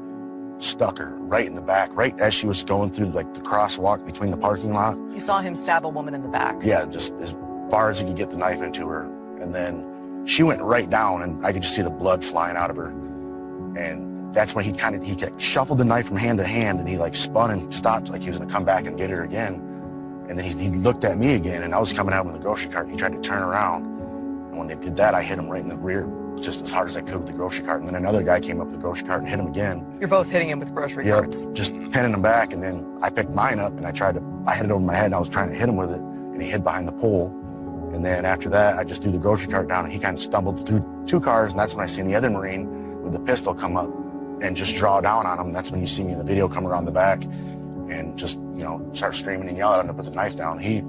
stuck her right in the back, right as she was going through like the crosswalk between the parking lot. You saw him stab a woman in the back? Yeah, just as far as he could get the knife into her. And then she went right down and I could just see the blood flying out of her. And that's when he shuffled the knife from hand to hand, and he like spun and stopped like he was gonna come back and get her again. And then he looked at me again, and I was coming out with the grocery cart, and he tried to turn around. And when they did that, I hit him right in the rear, just as hard as I could with the grocery cart. And then another guy came up with the grocery cart and hit him again. You're both hitting him with grocery carts? Just pinning him back. And then I picked mine up and I had it over my head, and I was trying to hit him with it, and he hid behind the pole. And then after that, I just threw the grocery cart down, and he kind of stumbled through 2 cars. And that's when I seen the other Marine with the pistol come up and just draw down on him. That's when you see me in the video come around the back and just, start screaming and yelling at him to put the knife down. He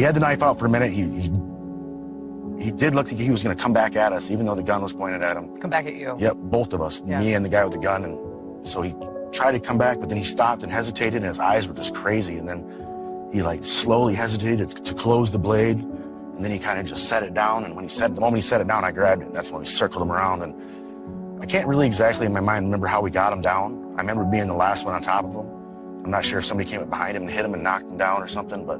had the knife out for a minute. He did look like he was going to come back at us, even though the gun was pointed at him. Come back at you? Yep, both of us, me and the guy with the gun. And so he tried to come back, but then he stopped and hesitated, and his eyes were just crazy. And then he like slowly hesitated to close the blade, and then he kind of just set it down. And the moment he set it down, I grabbed it. That's when we circled him around. And I can't really exactly in my mind remember how we got him down. I remember being the last one on top of him. I'm not sure if somebody came up behind him and hit him and knocked him down or something, but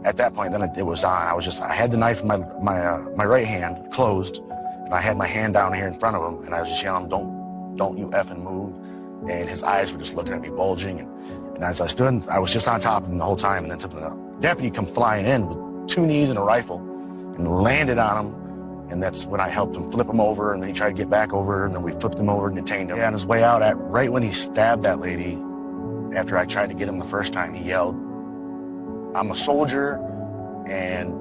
at that point, then it was on. I had the knife in my right hand closed, and I had my hand down here in front of him, and I was just yelling, don't you effing move. And his eyes were just looking at me, bulging. And as I stood, I was just on top of him the whole time. And then the deputy come flying in with 2 knees and a rifle and landed on him. And that's when I helped him flip him over, and then he tried to get back over, and then we flipped him over and detained him. Yeah, on his way out, right when he stabbed that lady, after I tried to get him the first time, he yelled, "I'm a soldier," and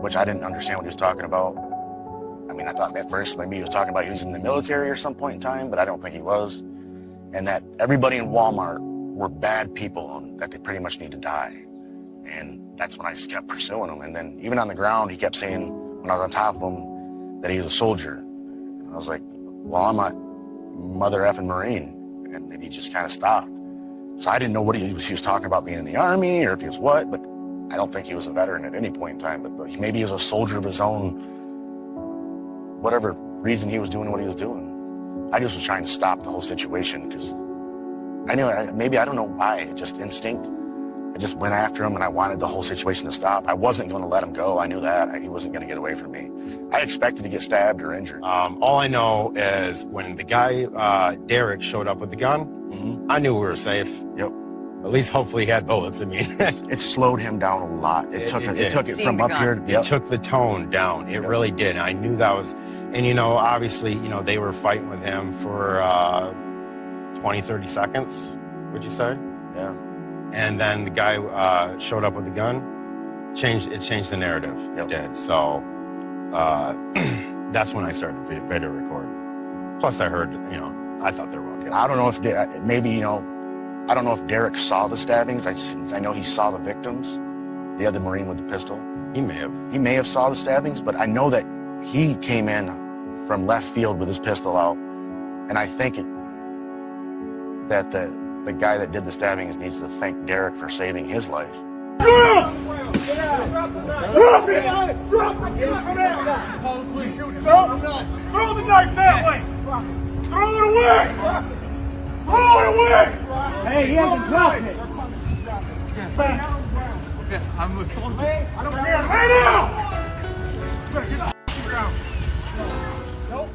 which I didn't understand what he was talking about. I mean, I thought at first maybe he was talking about he was in the military or some point in time, but I don't think he was. And that everybody in Walmart were bad people and that they pretty much need to die. And that's when I just kept pursuing him. And then even on the ground, he kept saying, when I was on top of him, that he was a soldier. And I was like, well, I'm a mother effing Marine. And then he just kind of stopped. So I didn't know what he was talking about, being in the Army or if he was what, but I don't think he was a veteran at any point in time, but maybe he was a soldier of his own, whatever reason he was doing what he was doing. I just was trying to stop the whole situation because I knew, I don't know why, just instinct. I just went after him and I wanted the whole situation to stop. I wasn't going to let him go. I knew that. He wasn't going to get away from me. I expected to get stabbed or injured. All I know is when the guy, Derek, showed up with the gun, I knew we were safe. Yep. At least hopefully he had bullets. I mean, it slowed him down a lot. It took it from up here. It took the tone down. It really did. I knew that was, and obviously, they were fighting with him for 20, 30 seconds. would you say? Yeah. And then the guy showed up with a gun. It changed the narrative. It did. So that's when I started video recording. Plus, I heard, I thought they were okay. I don't know if maybe, I don't know if Derek saw the stabbings. I know he saw the victims, the other Marine with the pistol. He may have saw the stabbings, but I know that he came in from left field with his pistol out. And I think that the guy that did the stabbings needs to thank Derek for saving his life. Drop it! Throw the knife that way! Throw it away! Throw it away! Hey, he hasn't dropped it! I'm responsible. I don't care. Lay down! Better get off the ground. Nope.